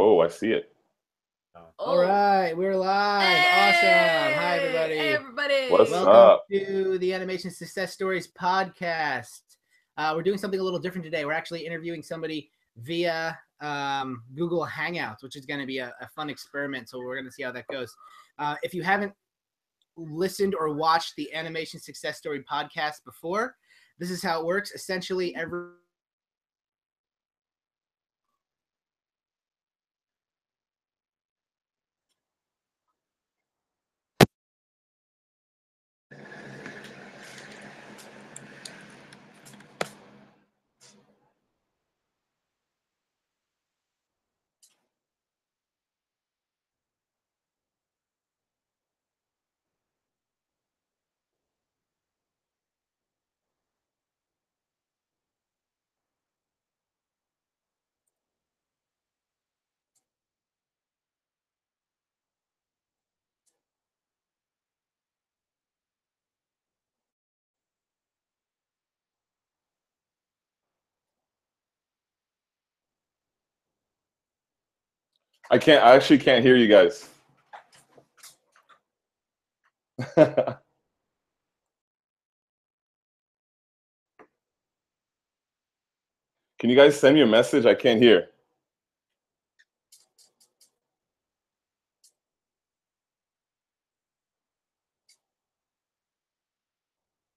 Oh, I see it. All right, we're live. Hey! Awesome. Hi, everybody. Hey, everybody. What's Welcome up? to the Animation Success Stories podcast. We're doing something a little different today. We're actually interviewing somebody via Google Hangouts, which is going to be a fun experiment. So we're going to see how that goes. If you haven't listened or watched the Animation Success Story podcast before, this is how it works. Essentially, I actually can't hear you guys. Can you guys send me a message? I can't hear.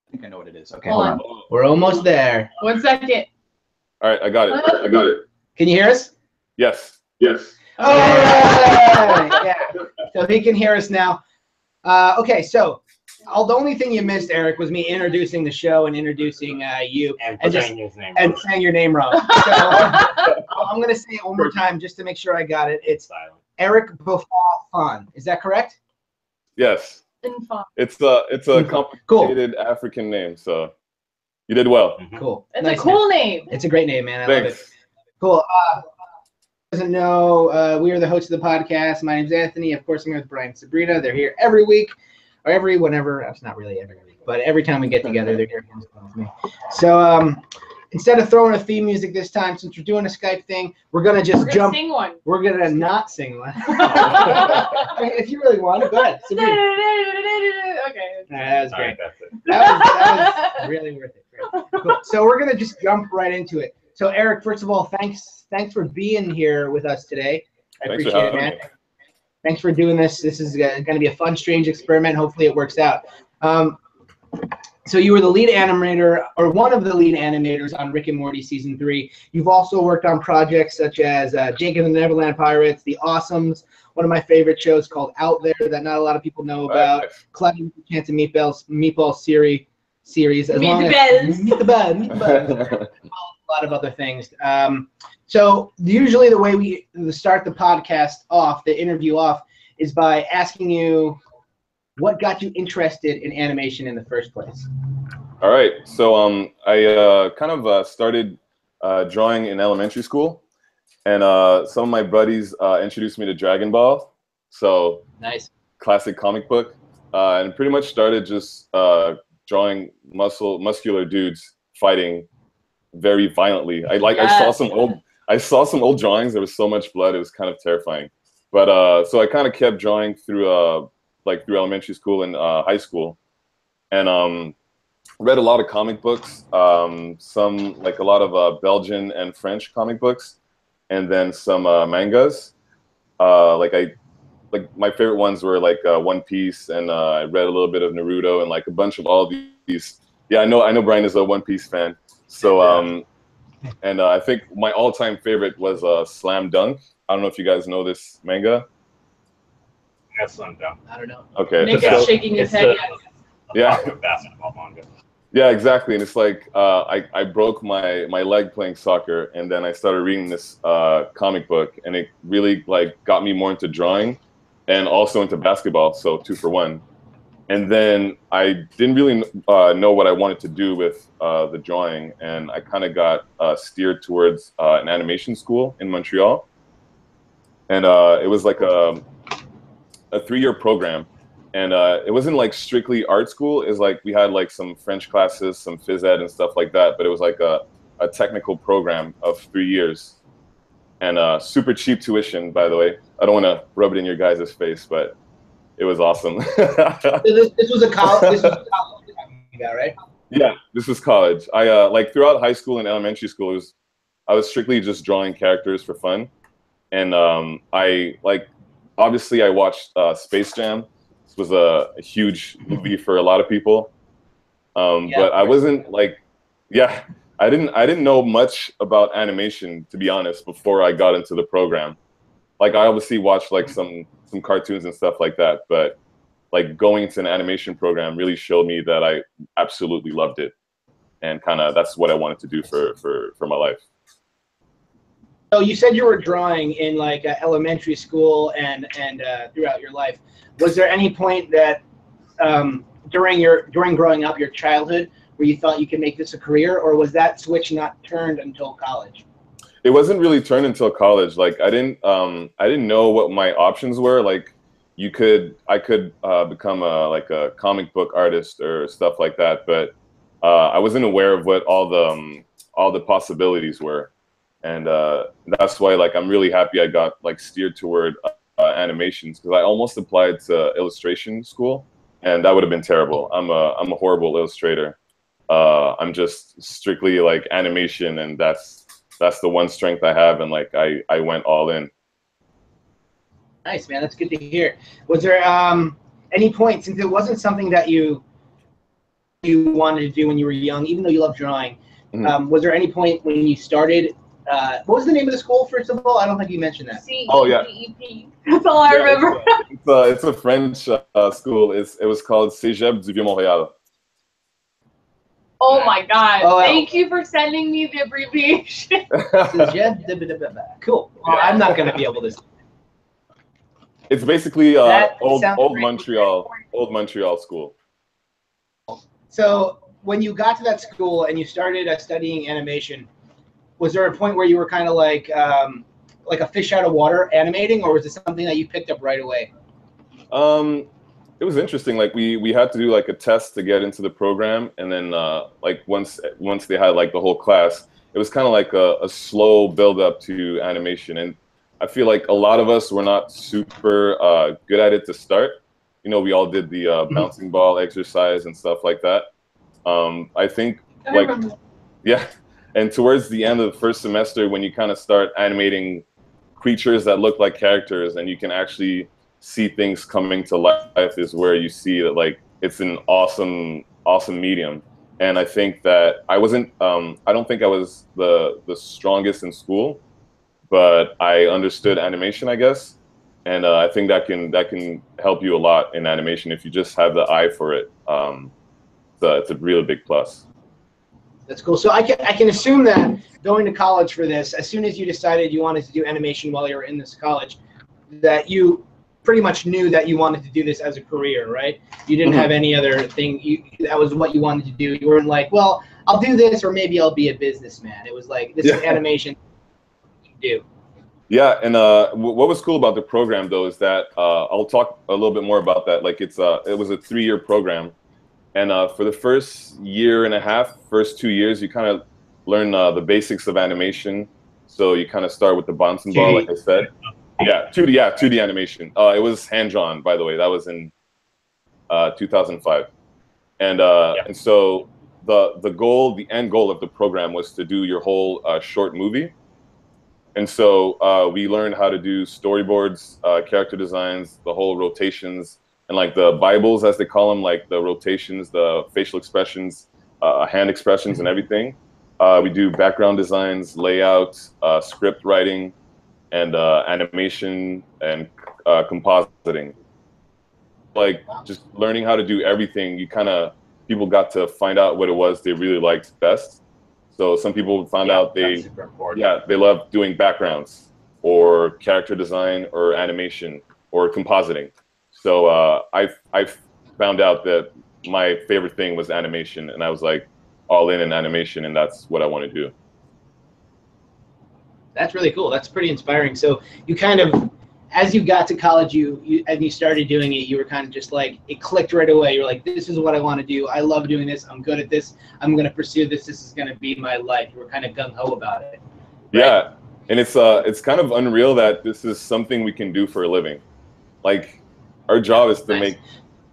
I think I know what it is. Okay, Hold on. We're almost there. 1 second. All right, I got it. I got it. Can you hear us? Yes. Yes. All right. Yeah. So he can hear us now. Okay, so the only thing you missed, Eric, was me introducing the show and introducing you and saying your name wrong. So I'm going to say it one more time just to make sure I got it. It's Eric Bofa Nfon. Is that correct? Yes. Nfon. It's a complicated African name, so you did well. Cool. It's Nice a cool name. It's a great name, man. I love it. Thanks. Cool. Doesn't know, we are the hosts of the podcast. My name's Anthony. Of course, I'm here with Brian and Sabrina. They're here every week, or whenever. It's not really every week, but every time we get together, they're here with me. So instead of throwing a theme music this time, since we're doing a Skype thing, we're gonna jump. Sing one. We're gonna not sing one. If you really want to, go ahead. Sabrina. Okay. That was great. That was really worth it. Great. Cool. So we're gonna just jump right into it. So Eric, first of all, thanks for being here with us today. I appreciate it, man. Thanks for doing this. This is going to be a fun, strange experiment. Hopefully it works out. So you were the lead animator, or one of the lead animators on Rick and Morty Season 3. You've also worked on projects such as Jake and the Neverland Pirates, The Awesomes, one of my favorite shows called Out There that not a lot of people know about, Chance of Meatballs series. Meet the Bell. A lot of other things. So usually the way we start the podcast off, the interview off, is by asking you what got you interested in animation in the first place. All right. So I kind of started drawing in elementary school, and some of my buddies introduced me to Dragon Ball. So nice. Classic comic book, and pretty much started just drawing muscular dudes fighting very violently. I saw some old drawings. There was so much blood. It was kind of terrifying. But so I kind of kept drawing through through elementary school and high school, and read a lot of comic books. Some a lot of Belgian and French comic books, and then some mangas. My favorite ones were One Piece, and I read a little bit of Naruto and a bunch of all these. Yeah, I know Brian is a One Piece fan. So, and I think my all-time favorite was Slam Dunk. I don't know if you guys know this manga. Yeah, Slam Dunk. I don't know. Okay. Nick is shaking his head. Yeah. Basketball manga. Yeah, exactly. And it's I broke my leg playing soccer, and then I started reading this comic book, and it really got me more into drawing, and also into basketball. So 2 for 1. And then I didn't really know what I wanted to do with the drawing, and I kind of got steered towards an animation school in Montreal. And it was a 3-year program, and it wasn't strictly art school. It was we had some French classes, some phys ed and stuff like that, but it was a technical program of 3 years. and super cheap tuition, by the way. I don't want to rub it in your guys' face, but it was awesome. So this was a college. This was a college you're talking about, right? Yeah, this was college. I like throughout high school and elementary school, I was strictly just drawing characters for fun, and I like obviously I watched Space Jam. This was a huge movie for a lot of people, but I wasn't like, yeah, I didn't know much about animation, to be honest, before I got into the program. Like I obviously watched like some cartoons and stuff like that, but like going into an animation program really showed me that I absolutely loved it, and kind of that's what I wanted to do for my life. So you said you were drawing in like elementary school and throughout your life. Was there any point that during growing up, your childhood, where you thought you could make this a career, or was that switch not turned until college? It wasn't really turned until college. Like I didn't know what my options were. Like I could become like a comic book artist or stuff like that, but I wasn't aware of what all the possibilities were. And that's why like I'm really happy I got like steered toward animations, because I almost applied to illustration school, and that would have been terrible. I'm a horrible illustrator. I'm just strictly like animation, and that's the one strength I have, and like I went all in. Nice, man. That's good to hear. Was there any point, since it wasn't something that you wanted to do when you were young, even though you love drawing, was there any point when you started? What was the name of the school, first of all? I don't think you mentioned that. Oh, yeah. CEGEP. That's all I remember. It's a French school. It was called CEGEP Du Vieux Montreal. Oh my God. Oh, wow. Thank you for sending me the abbreviation. Cool. Well, I'm not going to be able to. It's basically old Montreal school. So when you got to that school and you started studying animation, was there a point where you were kind of like a fish out of water animating, or was it something that you picked up right away? It was interesting. Like we had to do like a test to get into the program, and then like once they had like the whole class, it was kind of like a slow build up to animation. And I feel like a lot of us were not super good at it to start. You know, we all did the bouncing ball exercise and stuff like that. I think yeah. And towards the end of the first semester, when you kind of start animating creatures that look like characters, and you can actually see things coming to life, is where you see that like it's an awesome medium. And I think that I wasn't I don't think I was the strongest in school, but I understood animation, I guess. And I think that can help you a lot in animation if you just have the eye for it. It's a really big plus. That's cool. So I can assume that going to college for this, as soon as you decided you wanted to do animation while you were in this college, that you pretty much knew that you wanted to do this as a career, right? You didn't have any other thing. That was what you wanted to do. You weren't like, well, I'll do this, or maybe I'll be a businessman. It was like, this is animation you do. Yeah, and what was cool about the program, though, is that I'll talk a little bit more about that. Like it was a 3-year program. And for the first year and a half, first 2 years, you kind of learn the basics of animation. So you kind of start with the bouncing ball, like I said. Yeah, 2D animation. It was hand-drawn, by the way. That was in 2005. And so the end goal of the program was to do your whole short movie. And so we learned how to do storyboards, character designs, the whole rotations, and like the Bibles, as they call them, like the rotations, the facial expressions, hand expressions, and everything. We do background designs, layout, script writing, and animation and compositing. Like just learning how to do everything, people got to find out what it was they really liked best. So some people found out they love doing backgrounds or character design or animation or compositing. So I found out that my favorite thing was animation, and I was like all in animation, and that's what I want to do. That's really cool. That's pretty inspiring. So you kind of, as you got to college, and you started doing it, you were kind of just like, it clicked right away. You're like, this is what I want to do. I love doing this. I'm good at this. I'm going to pursue this. This is going to be my life. You were kind of gung-ho about it. Right? Yeah. And it's kind of unreal that this is something we can do for a living. Like, our job is to make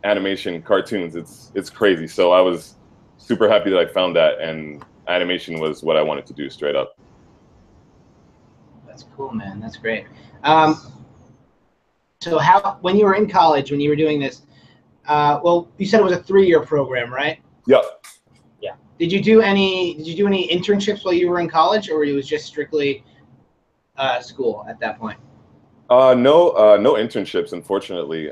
animation cartoons. It's crazy. So I was super happy that I found that, and animation was what I wanted to do straight up. That's cool, man. That's great. So when you were in college, when you were doing this, well, you said it was a 3-year program, right? Yep. Yeah. Did you do any internships while you were in college, or it was just strictly school at that point? No internships, unfortunately.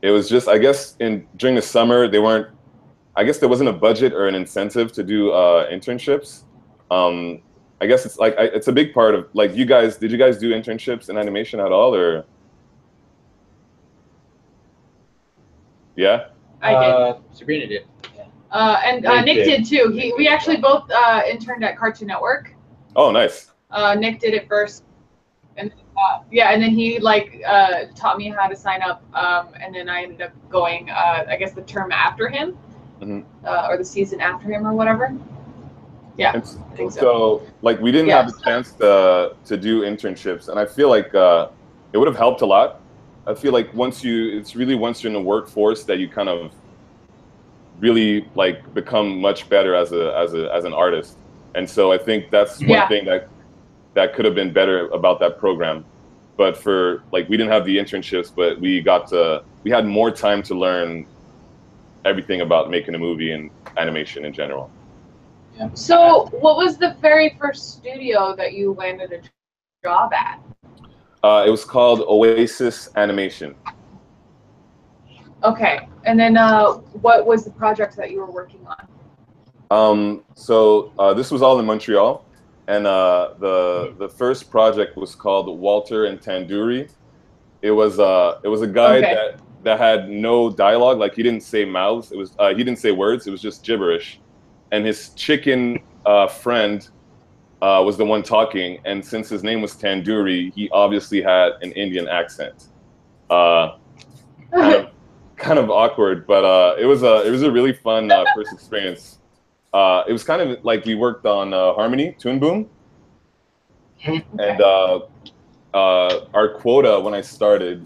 It was just, I guess, during the summer I guess there wasn't a budget or an incentive to do internships. I guess it's like it's a big part of, like, did you guys do internships in animation at all, or? Yeah. I did. Sabrina did. And Nick did too. We actually both interned at Cartoon Network. Oh, nice. Nick did it first, and and then he taught me how to sign up, and then I ended up going, I guess, the term after him, or the season after him, or whatever. Yeah, I think so. So, like, we didn't have the chance to do internships, and I feel like it would have helped a lot. I feel like once you're in the workforce that you kind of really like become much better as an artist. And so I think that's one thing that could have been better about that program. But we didn't have the internships, but we had more time to learn everything about making a movie and animation in general. Yeah. So what was the very first studio that you landed a job at? It was called Oasis Animation. Okay, and then what was the project that you were working on? So this was all in Montreal, and the first project was called Walter and Tandoori. It was a guy that had no dialogue, like he didn't say mouths. He didn't say words. It was just gibberish, and his chicken friend was the one talking. And since his name was Tandoori, he obviously had an Indian accent. Kind of awkward, but it was a really fun first experience. It was kind of like we worked on Harmony, Toon Boom, and our quota when I started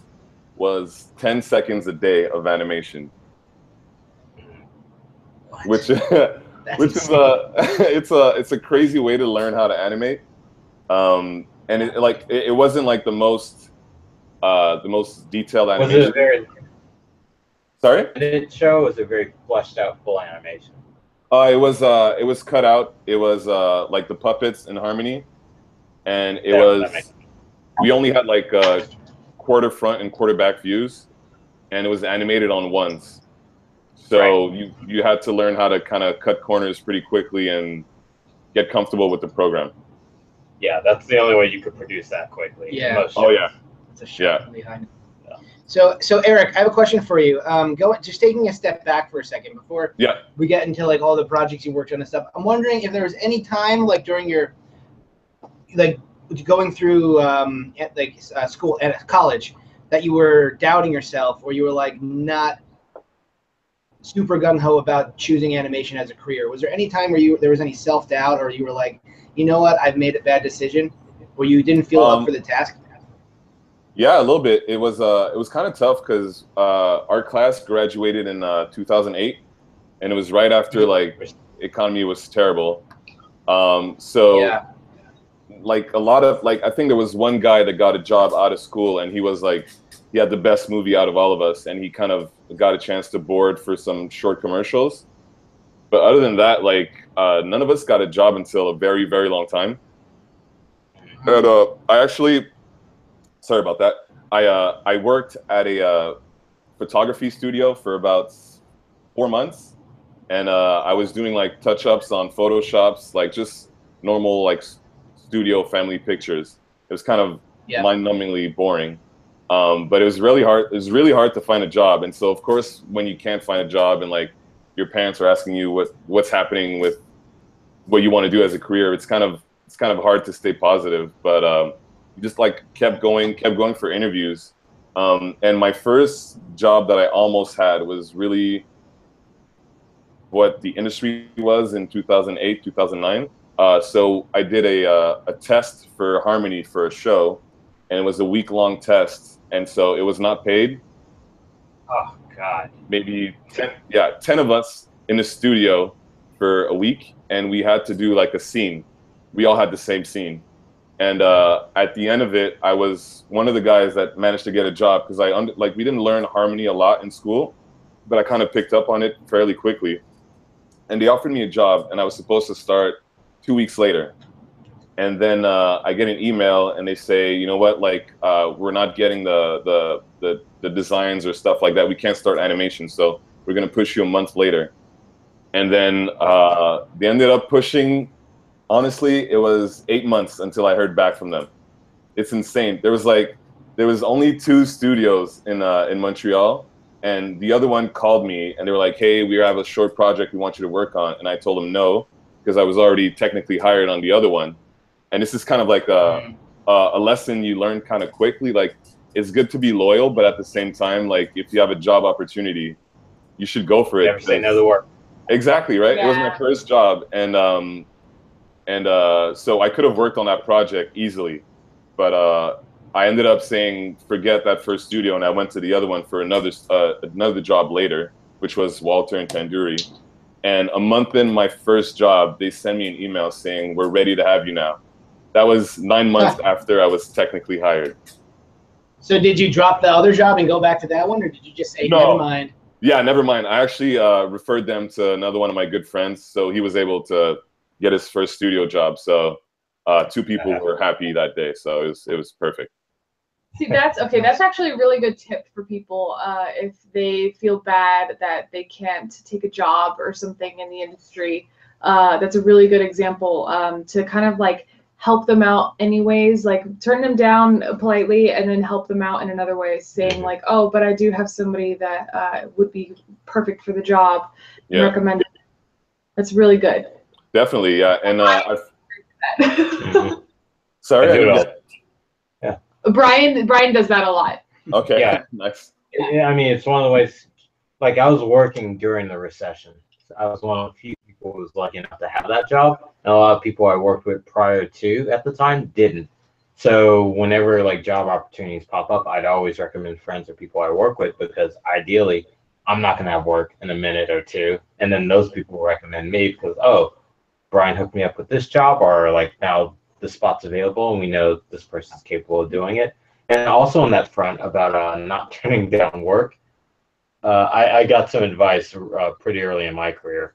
was 10 seconds a day of animation, which is it's a crazy way to learn how to animate, and it wasn't like the most detailed animation. Was it very? Sorry? Did it show? Was it very fleshed out, full animation? It was cut out. It was like the puppets in Harmony, and we only had like quarter front and quarter back views, and it was animated on ones. So you had to learn how to kind of cut corners pretty quickly and get comfortable with the program. Yeah, that's the only way you could produce that quickly. Yeah. Oh yeah. It's a shot behind. So Eric, I have a question for you. Just taking a step back for a second before we get into like all the projects you worked on and stuff. I'm wondering if there was any time like during your going through school at college that you were doubting yourself, or you were like not super gung-ho about choosing animation as a career. Was there any time where there was any self-doubt, or you were like, you know what, I've made a bad decision, or you didn't feel up for the task? Yeah, a little bit. It was kind of tough because our class graduated in 2008, and it was right after like economy was terrible. Like a lot of I think there was one guy that got a job out of school, and he had the best movie out of all of us, and he kind of got a chance to board for some short commercials. But other than that, none of us got a job until a very, very long time. And I actually. Sorry about that. I worked at a photography studio for about 4 months, and I was doing like touch-ups on Photoshops, like just normal like studio family pictures. It was kind of mind-numbingly boring, but it was really hard. It was really hard to find a job, and so of course, when you can't find a job and like your parents are asking you what's happening with what you want to do as a career, it's kind of hard to stay positive, but. Just like kept going for interviews, and my first job that I almost had was really what the industry was in 2008, 2009. So I did a test for Harmony for a show, and it was a week-long test, and so it was not paid. Oh God. Maybe 10 of us in the studio for a week, and we had to do like a scene. We all had the same scene. And at the end of it, I was one of the guys that managed to get a job because we didn't learn harmony a lot in school, but I kind of picked up on it fairly quickly. And they offered me a job, and I was supposed to start 2 weeks later. And then I get an email, and they say, you know what, like we're not getting the designs or stuff like that. We can't start animation, so we're gonna push you a month later. And then they ended up pushing. Honestly, it was 8 months until I heard back from them. It's insane. There was only 2 studios in Montreal, and the other one called me, and they were like, "Hey, we have a short project we want you to work on," and I told them no because I was already technically hired on the other one. And this is kind of like a lesson you learn kind of quickly. Like, it's good to be loyal, but at the same time, like if you have a job opportunity, you should go for it. Never say no to work. Exactly, right? Yeah. It was my first job, and so I could have worked on that project easily, but I ended up saying forget that first studio, and I went to the other one for another job later, which was Walter and Tandoori. And a month in my first job, they sent me an email saying we're ready to have you now. That was 9 months after I was technically hired. So did you drop the other job and go back to that one, or did you just say never mind? Yeah, never mind. I actually referred them to another one of my good friends, so he was able to get his first studio job. So 2 people were happy that day, so it was perfect. See, that's okay. That's actually a really good tip for people if they feel bad that they can't take a job or something in the industry. That's a really good example to kind of like help them out anyways, like turn them down politely and then help them out in another way, saying like, oh, but I do have somebody that would be perfect for the job. Yeah. Recommend it. That's really good. Definitely, yeah. And sorry. Yeah. Brian does that a lot. Okay. Yeah. Nice. Yeah, I mean, it's one of the ways. Like, I was working during the recession. So I was one of the few people who was lucky enough to have that job, and a lot of people I worked with prior to at the time didn't. So whenever like job opportunities pop up, I'd always recommend friends or people I work with, because ideally, I'm not gonna have work in a minute or two, and then those people will recommend me because, oh, Brian hooked me up with this job, or like now the spot's available and we know this person's capable of doing it. And also on that front about not turning down work, I got some advice pretty early in my career,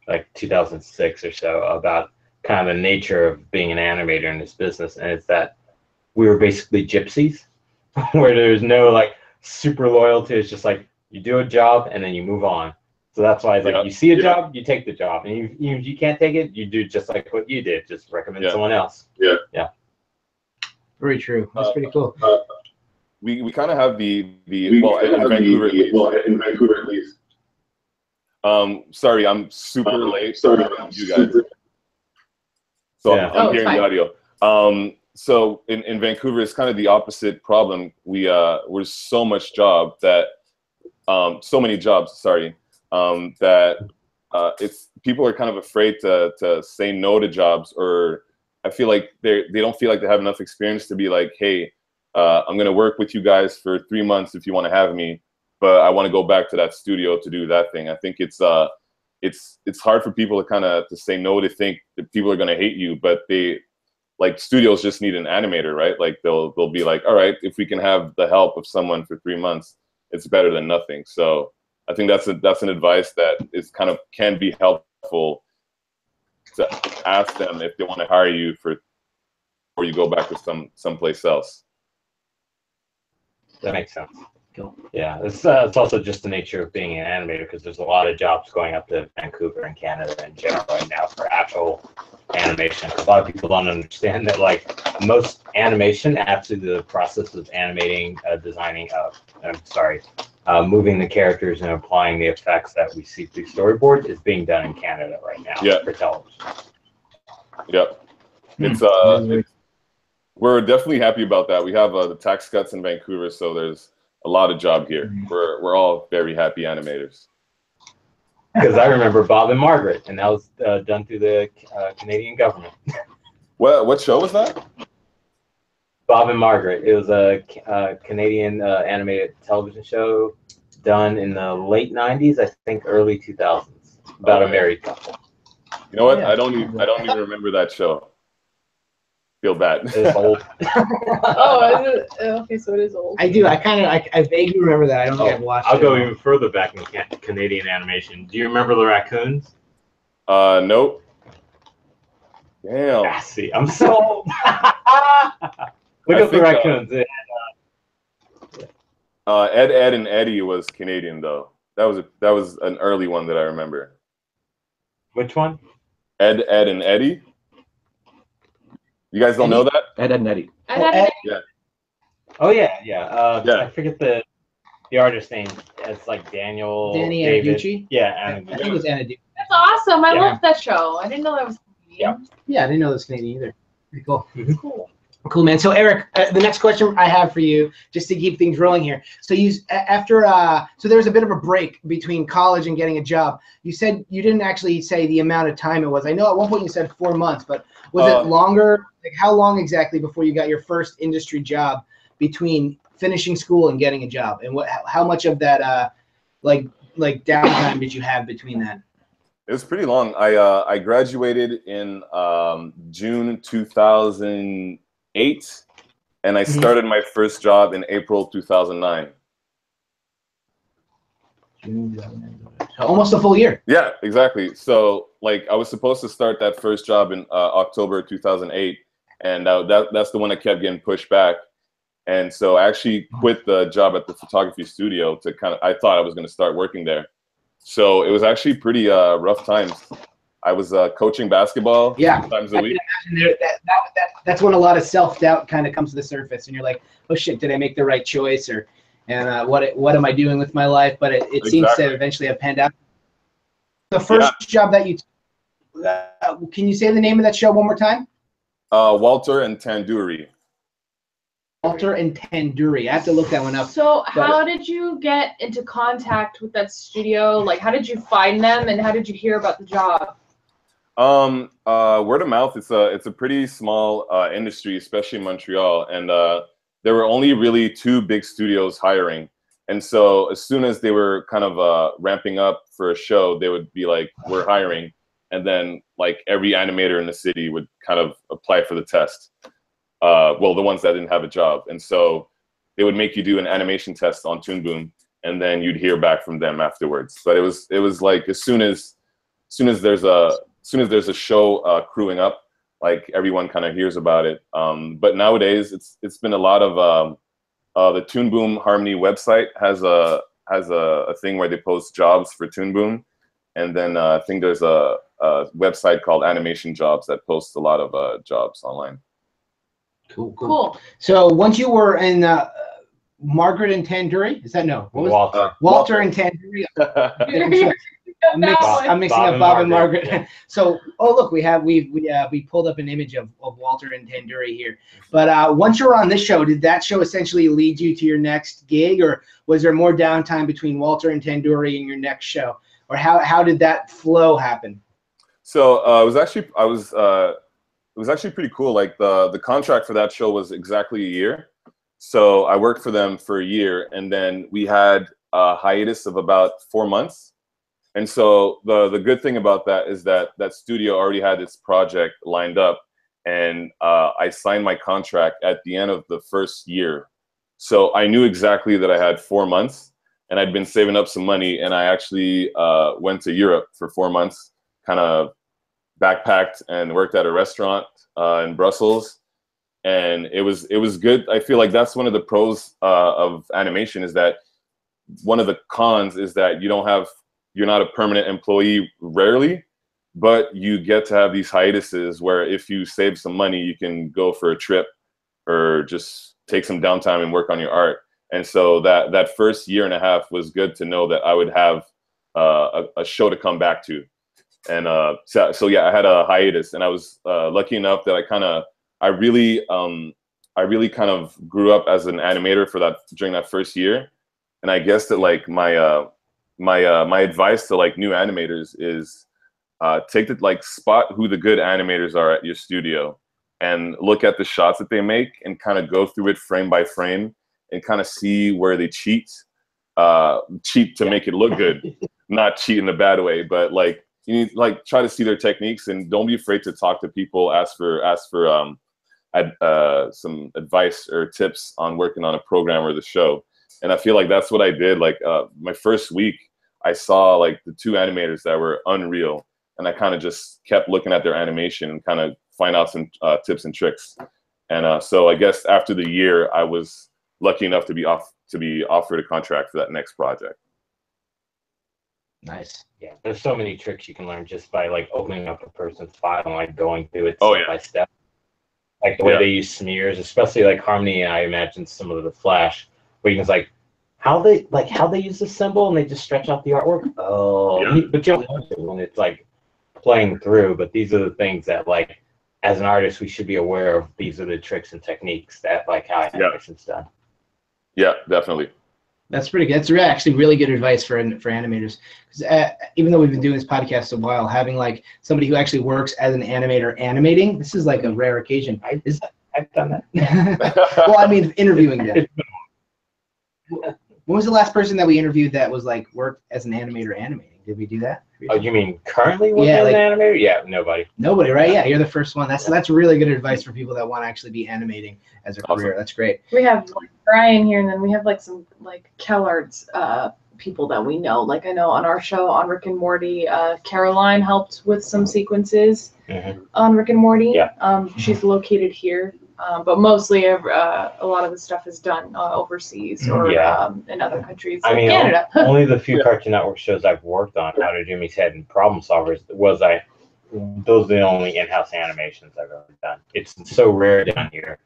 like 2006 or so, about kind of the nature of being an animator in this business. And it's that we were basically gypsies where there's no like super loyalty. It's just like you do a job and then you move on. So that's why it's like you see a job, you take the job, and if you can't take it, you do just like what you did, just recommend someone else. Yeah. Very true. That's pretty cool. We kind of have in Vancouver at least. Sorry, I'm super late. Sorry, you guys. So I'm hearing the audio. So in Vancouver, it's kind of the opposite problem. We're so much job that so many jobs. Sorry. That it's people are kind of afraid to say no to jobs, or I feel like they don't feel like they have enough experience to be like, hey, I'm gonna work with you guys for 3 months if you want to have me, but I want to go back to that studio to do that thing. I think it's hard for people to kind of to say no. To think that people are gonna hate you, but like studios just need an animator, right? Like they'll be like, all right, if we can have the help of someone for 3 months, it's better than nothing. So I think that's an advice that is kind of can be helpful to ask them if they want to hire you before you go back to someplace else. That makes sense. Cool. Yeah, it's also just the nature of being an animator, because there's a lot of jobs going up to Vancouver and Canada in general right now for actual animation. A lot of people don't understand that like most animation, after the process of animating, moving the characters and applying the effects that we see through storyboards, is being done in Canada right now for television. Yep. It's we're definitely happy about that. We have the tax cuts in Vancouver, so there's a lot of job here. We're all very happy animators. Because I remember Bob and Margaret, and that was done through the Canadian government. What show was that? Bob and Margaret. It was a Canadian animated television show done in the late '90s, I think, early 2000s, about a married couple. You know what? Yeah. I don't even remember that show. Feel bad. It's old. Oh, is it? Okay, so it is old. I do. I vaguely remember that. I don't think I've watched I'll it. go even further back in Canadian animation. Do you remember the raccoons? Nope. Damn. Ah, see, I'm so old. Look up the raccoons. Ed, Ed, and Eddie was Canadian though. That was an early one that I remember. Which one? Ed, Ed, and Eddie. You guys don't know that? Ed, Ed, and Eddie. Yeah. Oh yeah, yeah. Yeah. I forget the artist name. It's like Daniel. Danny David. Anaducci? Yeah, I think it was Anaducci. That's awesome. I Yeah. loved that show. I didn't know that was. Yeah. Yeah, I didn't know it was Canadian either. Pretty cool. Cool. Cool, man. So Eric, the next question I have for you, just to keep things rolling here. So so there was a bit of a break between college and getting a job. You said you didn't actually say the amount of time it was. I know at one point you said 4 months, but was it longer? Like how long exactly before you got your first industry job between finishing school and getting a job? And how much of that like downtime did you have between that? It was pretty long. I graduated in June 2008, and I started my first job in April 2009. Almost a full year. Yeah, exactly. So like I was supposed to start that first job in October 2008, and that's the one that kept getting pushed back. And so I actually quit the job at the photography studio to I thought I was going to start working there. So it was actually pretty rough times. I was coaching basketball 2 times a week. That's when a lot of self-doubt kind of comes to the surface, and you're like, "Oh shit, did I make the right choice?" And what am I doing with my life? But it seems to eventually have panned out. The first job that you can you say the name of that show one more time? Walter and Tandoori. Walter and Tandoori. I have to look that one up. So how did you get into contact with that studio? Like, how did you find them, and how did you hear about the job? Word of mouth. It's a pretty small industry, especially in Montreal, and there were only really 2 big studios hiring. And so as soon as they were kind of ramping up for a show, they would be like, "We're hiring," and then like every animator in the city would kind of apply for the test. Well, the ones that didn't have a job, and so they would make you do an animation test on Toon Boom, and then you'd hear back from them afterwards. But it was like as soon as there's a show crewing up, like everyone kind of hears about it. But nowadays it's been a lot of the Toon Boom Harmony website has a thing where they post jobs for Toon Boom, and then I think there's a website called Animation Jobs that posts a lot of jobs online. Cool. So once you were in Margaret and Tandoori, is that no? What was Walter and Tandoori. I'm mixing up Bob and Margaret. Yeah. So, look, we pulled up an image of Walter and Tandoori here. But once you were on this show, did that show essentially lead you to your next gig, or was there more downtime between Walter and Tandoori and your next show, or how did that flow happen? So it was actually pretty cool. Like the contract for that show was exactly a year. So I worked for them for a year, and then we had a hiatus of about 4 months. And so the good thing about that is that studio already had its project lined up, and I signed my contract at the end of the first year. So I knew exactly that I had 4 months, and I'd been saving up some money, and I actually went to Europe for 4 months, kind of backpacked and worked at a restaurant in Brussels, and it was good. I feel like that's one of the pros of animation, is that one of the cons is that you're not a permanent employee rarely, but you get to have these hiatuses where if you save some money, you can go for a trip or just take some downtime and work on your art. And so that first year and a half was good to know that I would have a show to come back to. And so yeah, I had a hiatus, and I was lucky enough that I really kind of grew up as an animator during that first year. And I guess that like my advice to like new animators is take the spot who the good animators are at your studio and look at the shots that they make and kind of go through it frame by frame and kind of see where they cheat to make it look good, not cheat in a bad way, but like you need try to see their techniques and don't be afraid to talk to people, ask for some advice or tips on working on a program or the show. And I feel like that's what I did. Like my first week, I saw like the 2 animators that were unreal, and I kind of just kept looking at their animation and kind of find out some tips and tricks. And so I guess after the year, I was lucky enough to be offered a contract for that next project. Nice. Yeah, there's so many tricks you can learn just by like opening up a person's file and like going through it Oh, step by step. Like the way they use smears, especially like Harmony, and I imagine some of the Flash, where you can like how they use the symbol and they just stretch out the artwork. Oh, yeah. But you don't know when it's like playing through. But these are the things that like as an artist we should be aware of. These are the tricks and techniques that like how animation's done. Yeah, definitely. That's pretty good. That's actually really good advice for animators. Because even though we've been doing this podcast a while, having like somebody who actually works as an animator animating, this is like a rare occasion. I've done that. Well, I mean, interviewing them. When was the last person that we interviewed that was like worked as an animator animating? Did we do that? Oh, you mean currently working as an animator? Yeah, nobody. Nobody, right? Yeah, you're the first one. That's really good advice for people that want to actually be animating as a career. That's great. We have like Brian here, and then we have like some like CalArts people that we know. Like I know on our show on Rick and Morty, Caroline helped with some sequences on Rick and Morty. Yeah. She's located here, but mostly a lot of the stuff is done overseas or in other countries. I mean, Canada. Only the few Cartoon Network shows I've worked on, How to Jimmy's Head and Problem Solvers, those are the only in-house animations I've ever done. It's so rare down here.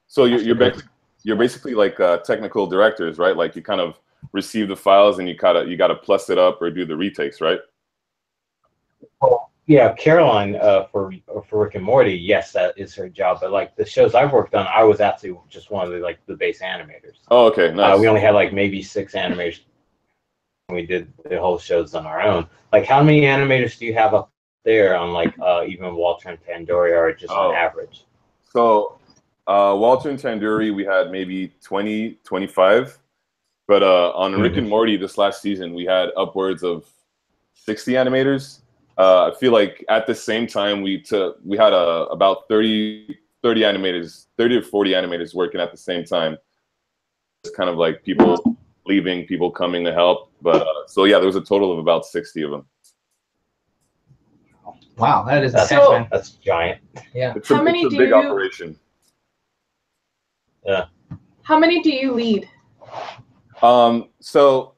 So you're basically like technical directors, right? Like you kind of receive the files and you gotta plus it up or do the retakes, right? Well, yeah, Caroline for Rick and Morty, yes, that is her job. But like the shows I've worked on, I was actually just one of the base animators. Oh, okay, nice. We only had like maybe 6 animators. We did the whole shows on our own. Like, how many animators do you have up there on like even Walter and Pandora, or just on average? So Walter and Tandoori, we had maybe 20, 25. But on Rick and Morty this last season, we had upwards of 60 animators. I feel like at the same time we had about 30 animators, 30 to 40 animators working at the same time. It's kind of like people leaving, people coming to help. But so yeah, there was a total of about 60 of them. Wow, that's giant. Yeah. It's a big operation. Yeah. How many do you lead? So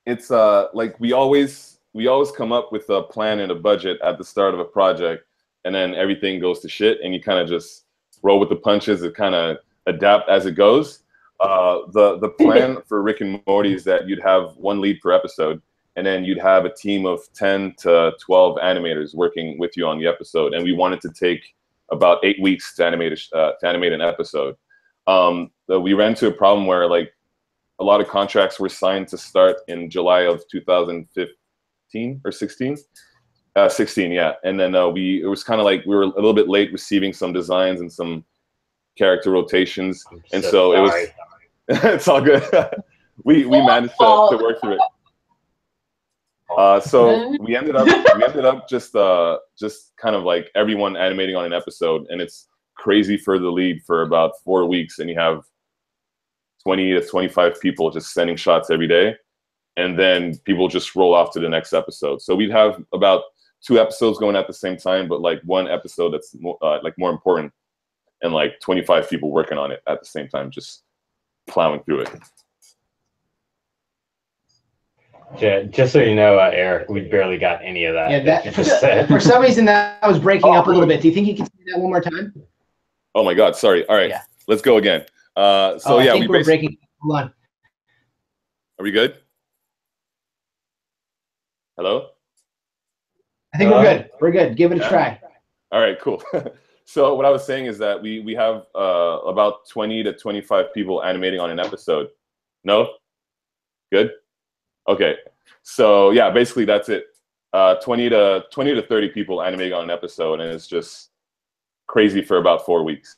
it's like we always come up with a plan and a budget at the start of a project, and then everything goes to shit, and you kind of just roll with the punches and kind of adapt as it goes. The plan for Rick and Morty is that you'd have 1 lead per episode, and then you'd have a team of 10 to 12 animators working with you on the episode. And we wanted to take about 8 weeks to animate an episode. We ran into a problem where like a lot of contracts were signed to start in July of 2015 or 16. 16, yeah. And then it was kind of like we were a little bit late receiving some designs and some character rotations, and so it was. It's all good. we managed to work through it. So we ended up just kind of like everyone animating on an episode, and it's crazy for the lead for about 4 weeks, and you have 20 to 25 people just sending shots every day, and then people just roll off to the next episode. So we'd have about 2 episodes going at the same time, but like 1 episode that's more important, and like 25 people working on it at the same time, just plowing through it. Yeah, just so you know, Eric, we barely got any of that. Yeah, for some reason that was breaking up a little bit. Do you think you can say that one more time? Oh my God, sorry. All right, let's go again. I think we're breaking. Hold on. Are we good? Hello? I think we're good. We're good. Give it a try. All right, cool. So what I was saying is that we have about 20 to 25 people animating on an episode. No? Good? Okay. So yeah, basically that's it. 20 to 30 people animating on an episode, and it's just crazy for about 4 weeks.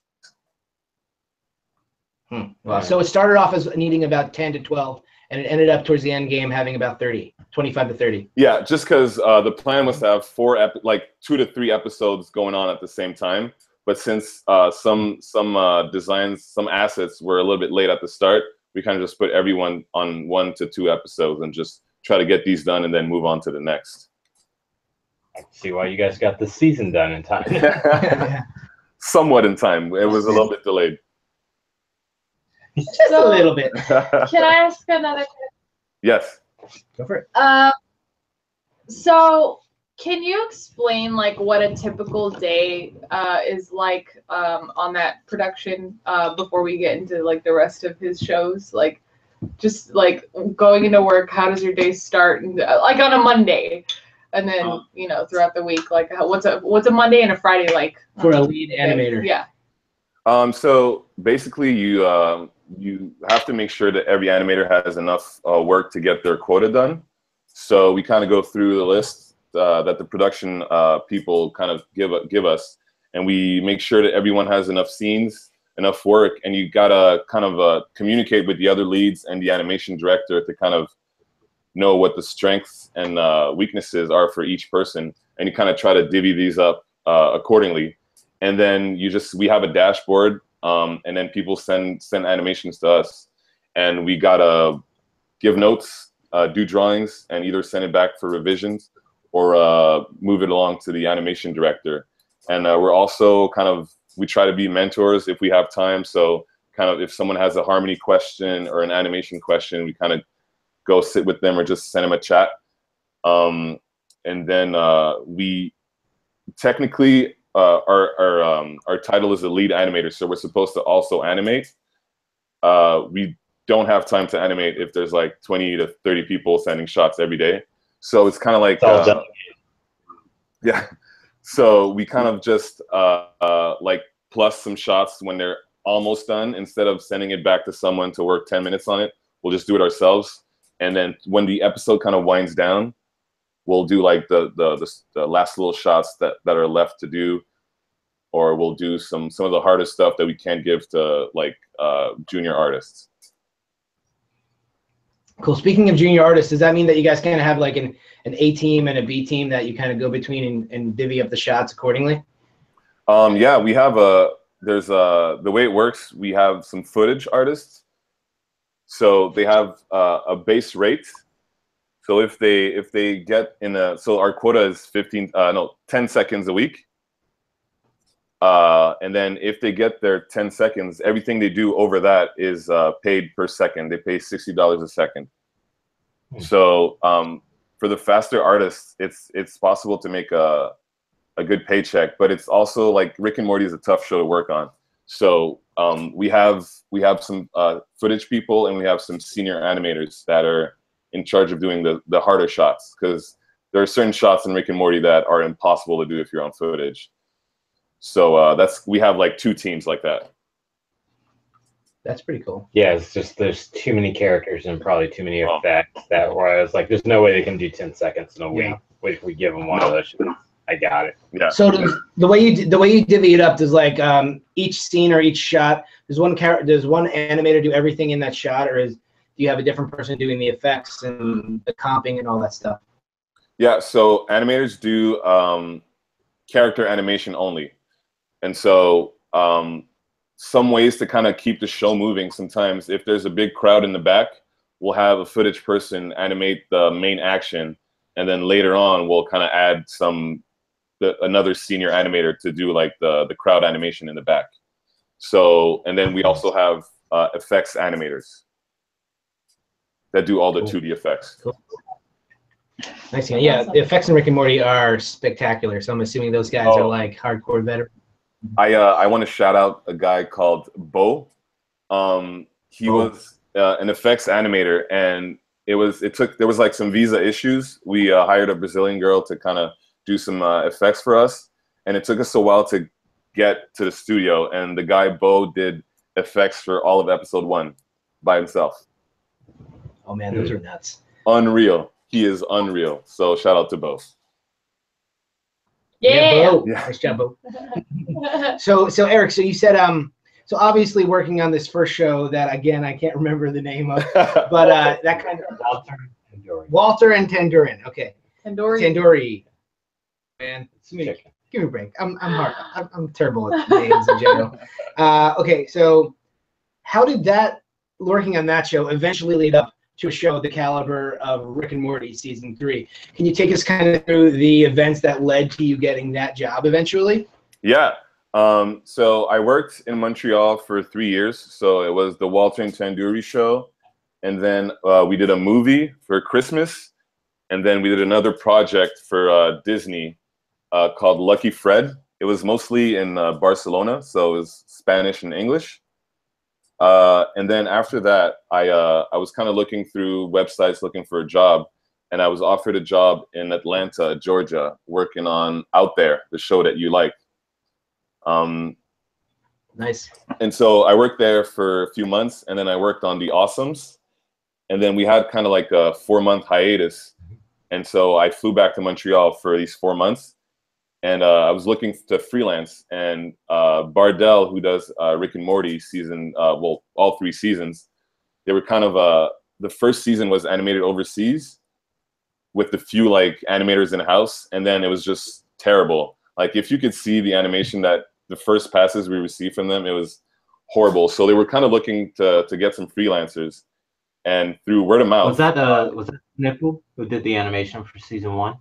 Wow. So it started off as needing about 10 to 12, and it ended up towards the end game having about 30, 25 to 30. Yeah, just because the plan was to have 2 to 3 episodes going on at the same time. But since some designs, some assets were a little bit late at the start, we kind of just put everyone on 1 to 2 episodes and just try to get these done and then move on to the next. I can see why you guys got the season done in time. Yeah. Somewhat in time. It was a little bit delayed. Just a little bit. Can I ask another question? Yes. Go for it. So can you explain like what a typical day is like on that production before we get into like the rest of his shows? Like just like going into work, how does your day start? And, like on a Monday, and then you know throughout the week, like what's a Monday and a Friday like For a lead animator. Yeah. So basically, you have to make sure that every animator has enough work to get their quota done. So we kind of go through the list that the production people kind of give us, and we make sure that everyone has enough scenes, enough work, and you gotta kind of communicate with the other leads and the animation director to kind of know what the strengths and weaknesses are for each person, and you kind of try to divvy these up accordingly. And then we have a dashboard, and then people send animations to us, and we gotta give notes, do drawings, and either send it back for revisions or move it along to the animation director. And we're also we try to be mentors if we have time. So kind of if someone has a harmony question or an animation question, we kind of go sit with them or just send them a chat. And then we technically, our title is a lead animator, so we're supposed to also animate. We don't have time to animate if there's like 20 to 30 people sending shots every day. So it's kind of like, yeah. So we kind of just like plus some shots when they're almost done. Instead of sending it back to someone to work 10 minutes on it, we'll just do it ourselves. And then when the episode kind of winds down, we'll do like the last little shots that are left to do, or we'll do some of the hardest stuff that we can't give to like junior artists. Cool. Speaking of junior artists, does that mean that you guys kind of have like an A team and a B team that you kind of go between and divvy up the shots accordingly? Yeah, we have the way it works, we have some footage artists. So they have a base rate. So if they get so our quota is 10 seconds a week. And then if they get their 10 seconds, everything they do over that is paid per second. They pay $60 a second. So for the faster artists, it's possible to make a good paycheck, but it's also like Rick and Morty is a tough show to work on. So we have some footage people, and we have some senior animators that are in charge of doing the harder shots, because there are certain shots in Rick and Morty that are impossible to do if you're on footage. So we have like 2 teams like that. That's pretty cool. Yeah, it's just there's too many characters and probably too many effects that where I was like, there's no way they can do 10 seconds in a week. Wait, if we give them one of those. I got it. Yeah. So the way you divvy it up, does like each scene or each shot, does one animator do everything in that shot, or do you have a different person doing the effects and the comping and all that stuff? Yeah. So animators do character animation only, and so some ways to kind of keep the show moving. Sometimes if there's a big crowd in the back, we'll have a footage person animate the main action, and then later on we'll kind of add another senior animator to do like the crowd animation in the back. So, and then we also have effects animators that do all the 2D effects. Cool. Nice. Yeah, the effects in Rick and Morty are spectacular. So I'm assuming those guys are like hardcore veterans. I want to shout out a guy called Bo. He was an effects animator, and there was like some visa issues. We hired a Brazilian girl to kind of do some effects for us, and it took us a while to get to the studio, and the guy Bo did effects for all of episode 1 by himself. Oh man, those are nuts. Unreal. he is unreal. So shout out to Bo. Yeah. Bo. Nice job, Bo. So Eric, so you said so obviously working on this first show that again I can't remember the name of, but that kind of Walter and Tandoori. Okay. Tandoori. Man, give me a break. I'm terrible with names in general. Okay, so how did that working on that show eventually lead up to a show of the caliber of Rick and Morty season 3? Can you take us kind of through the events that led to you getting that job eventually? Yeah. So I worked in Montreal for 3 years. So it was the Walter and Tandoori show. And then we did a movie for Christmas. And then we did another project for Disney called Lucky Fred. It was mostly in Barcelona. So it was Spanish and English. And then after that, I was kind of looking through websites looking for a job. And I was offered a job in Atlanta, Georgia, working on Out There, the show that you like. Nice. And so I worked there for a few months, and then I worked on The Awesomes. And then we had kind of like a 4-month hiatus. And so I flew back to Montreal for these 4 months. And I was looking to freelance. And Bardell, who does Rick and Morty season, well, all 3 seasons, they were kind of, the first season was animated overseas with the few like animators in-house. And then it was just terrible. Like if you could see the animation that the first passes we received from them, it was horrible. So they were kind of looking to get some freelancers. And through word of mouth. Was that Nipple who did the animation for season 1?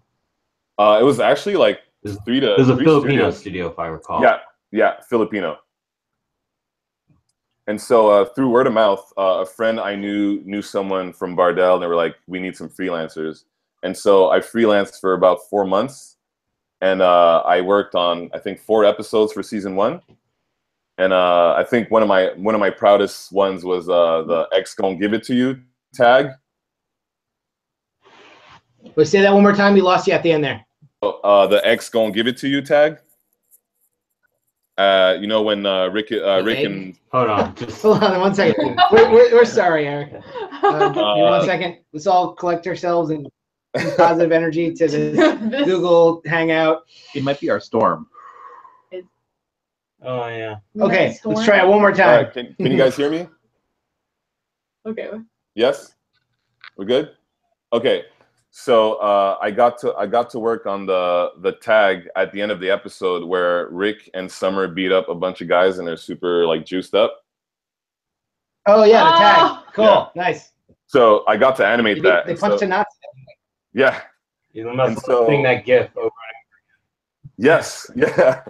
It was actually like it was a Filipino studios. studio, if I recall. Yeah, Filipino. And so through word of mouth, a friend I knew someone from Bardell, and they were like, we need some freelancers. And so I freelanced for about 4 months. And I worked on, I think, 4 episodes for season 1. And I think one of my proudest ones was the X Gon' Give It To You tag. Wait, say that one more time. We lost you at the end there. The X Gon' Give It To You tag. You know when Rick and hold on, hold on 1 second. we're sorry, Eric. Give me 1 second. Let's all collect ourselves and positive energy to this Google Hangout. It might be our storm. Oh yeah. Okay, let's try it one more time. Can you guys hear me? Okay. Yes, we're good. Okay, so I got to work on the tag at the end of the episode where Rick and Summer beat up a bunch of guys and they're super like juiced up. Oh yeah, the tag. Cool, yeah. Nice. So I got to animate that. They punched a Nazi. Yeah. You must sing that GIF over and over again. Yes. Yeah.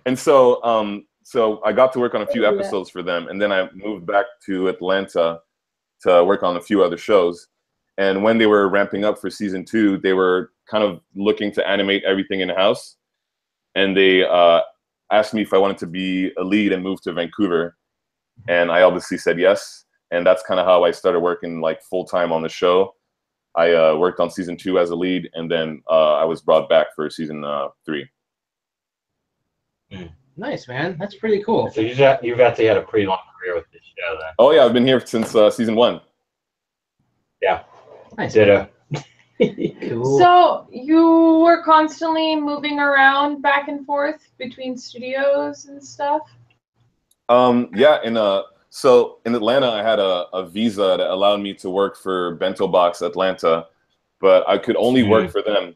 And so so I got to work on a few episodes for them, and then I moved back to Atlanta to work on a few other shows. And when they were ramping up for season 2, they were kind of looking to animate everything in-house. And they asked me if I wanted to be a lead and move to Vancouver. And I obviously said yes. And that's kind of how I started working like full-time on the show. I worked on season 2 as a lead, and then I was brought back for season 3. Nice, man. That's pretty cool. So you've actually had a pretty long career with this show, then. Oh yeah, I've been here since season 1. Yeah. Nice. Ditto. Cool. So you were constantly moving around back and forth between studios and stuff? Yeah, so in Atlanta, I had a visa that allowed me to work for Bento Box Atlanta, but I could only work for them.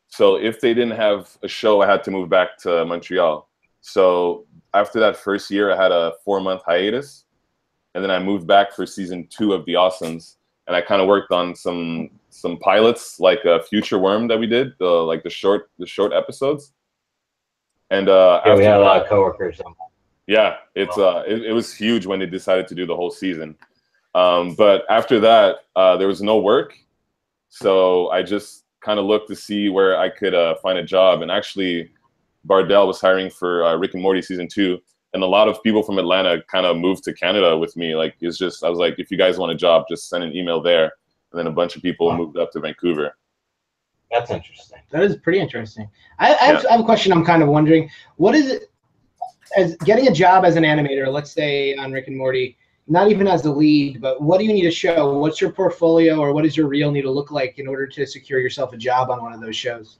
So if they didn't have a show, I had to move back to Montreal. So after that first year, I had a 4-month hiatus, and then I moved back for season 2 of The Awesomes, and I kind of worked on some pilots, like a Future Worm that we did, the short episodes. And yeah, we had a lot of coworkers. Yeah, it was huge when they decided to do the whole season. But after that, there was no work, so I just kind of looked to see where I could find a job. And actually, Bardell was hiring for Rick and Morty season 2, and a lot of people from Atlanta kind of moved to Canada with me. Like I was like, if you guys want a job, just send an email there. And then a bunch of people moved up to Vancouver. That's interesting. That is pretty interesting. I have a question. I'm kind of wondering, what is it as getting a job as an animator? Let's say on Rick and Morty, not even as a lead, but what do you need to show? What's your portfolio, or what does your reel need to look like in order to secure yourself a job on one of those shows?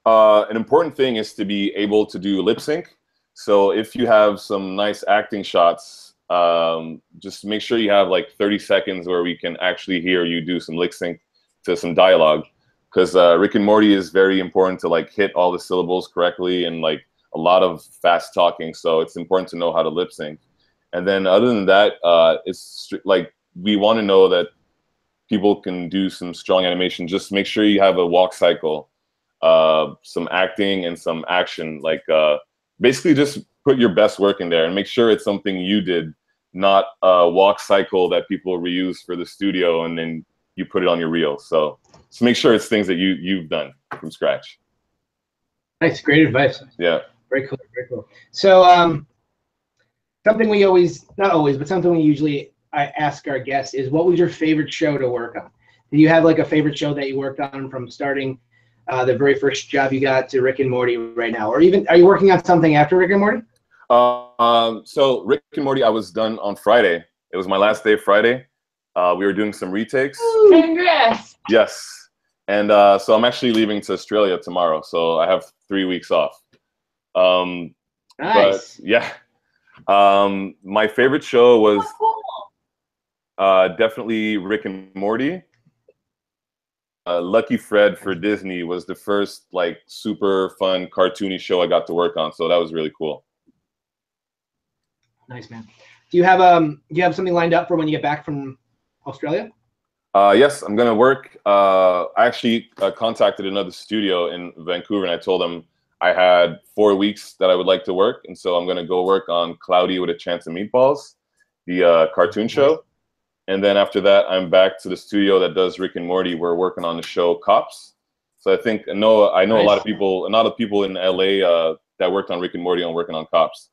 An important thing is to be able to do lip sync. So if you have some nice acting shots, just make sure you have like 30 seconds where we can actually hear you do some lip sync to some dialogue. Because Rick and Morty is very important to like hit all the syllables correctly and like a lot of fast talking. So it's important to know how to lip sync. And then other than that, it's like we want to know that people can do some strong animation. Just make sure you have a walk cycle, some acting and some action. Like basically just put your best work in there and make sure it's something you did, not a walk cycle that people reuse for the studio and then you put it on your reel. So make sure it's things that you've done from scratch. Nice, great advice. Yeah. Very cool, very cool. So something we not always, but something we usually ask our guests is, what was your favorite show to work on? Do you have like a favorite show that you worked on from starting the very first job you got to Rick and Morty right now? Or even, are you working on something after Rick and Morty? So Rick and Morty, I was done on Friday. It was my last day Friday. We were doing some retakes. Congrats. Yes. And so I'm actually leaving to Australia tomorrow. So I have 3 weeks off. Nice. But yeah. My favorite show was definitely Rick and Morty. Lucky Fred for Disney was the first like super fun cartoony show I got to work on. So that was really cool. Nice, man. Do you have something lined up for when you get back from Australia? Yes, I'm gonna work. I actually contacted another studio in Vancouver, and I told them I had 4 weeks that I would like to work, and so I'm gonna go work on Cloudy with a Chance of Meatballs, the cartoon show, and then after that, I'm back to the studio that does Rick and Morty. We're working on the show Cops. So I know nice. A lot of people in LA that worked on Rick and Morty and working on Cops.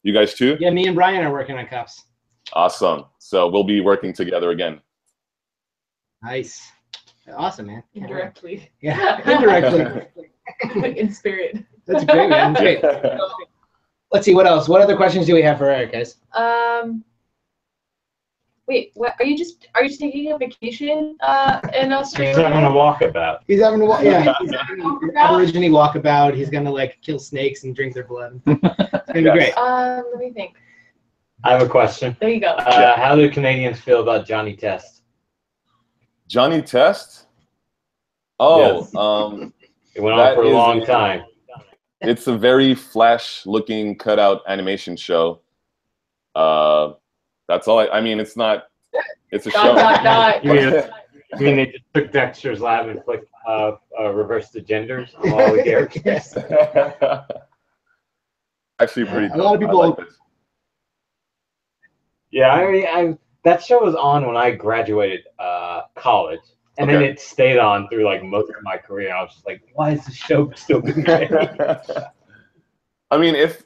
You guys too? Yeah, me and Brian are working on Cops. Awesome. So we'll be working together again. Nice. Awesome, man. Indirectly. Yeah, indirectly. In spirit. That's great, man. Great. Let's see, what else? What other questions do we have for Eric, guys? Wait, what are you just taking a vacation in Australia? He's having a walkabout. He's having a he's having an Aborigine walkabout. He's gonna like kill snakes and drink their blood. It's gonna be great. Let me think. I have a question. There you go. How do Canadians feel about Johnny Test? Johnny Test? Oh, yes. It went on for a long time. It's a very flash-looking cutout animation show. That's all. I mean, it's not. It's a show. You mean they just took Dexter's Lab and flicked reverse the genders on all the characters? Actually, pretty. A lot of people. I like this. Yeah, I mean, that show was on when I graduated college, and then it stayed on through like most of my career. I was just like, why is this show still being made? I mean, if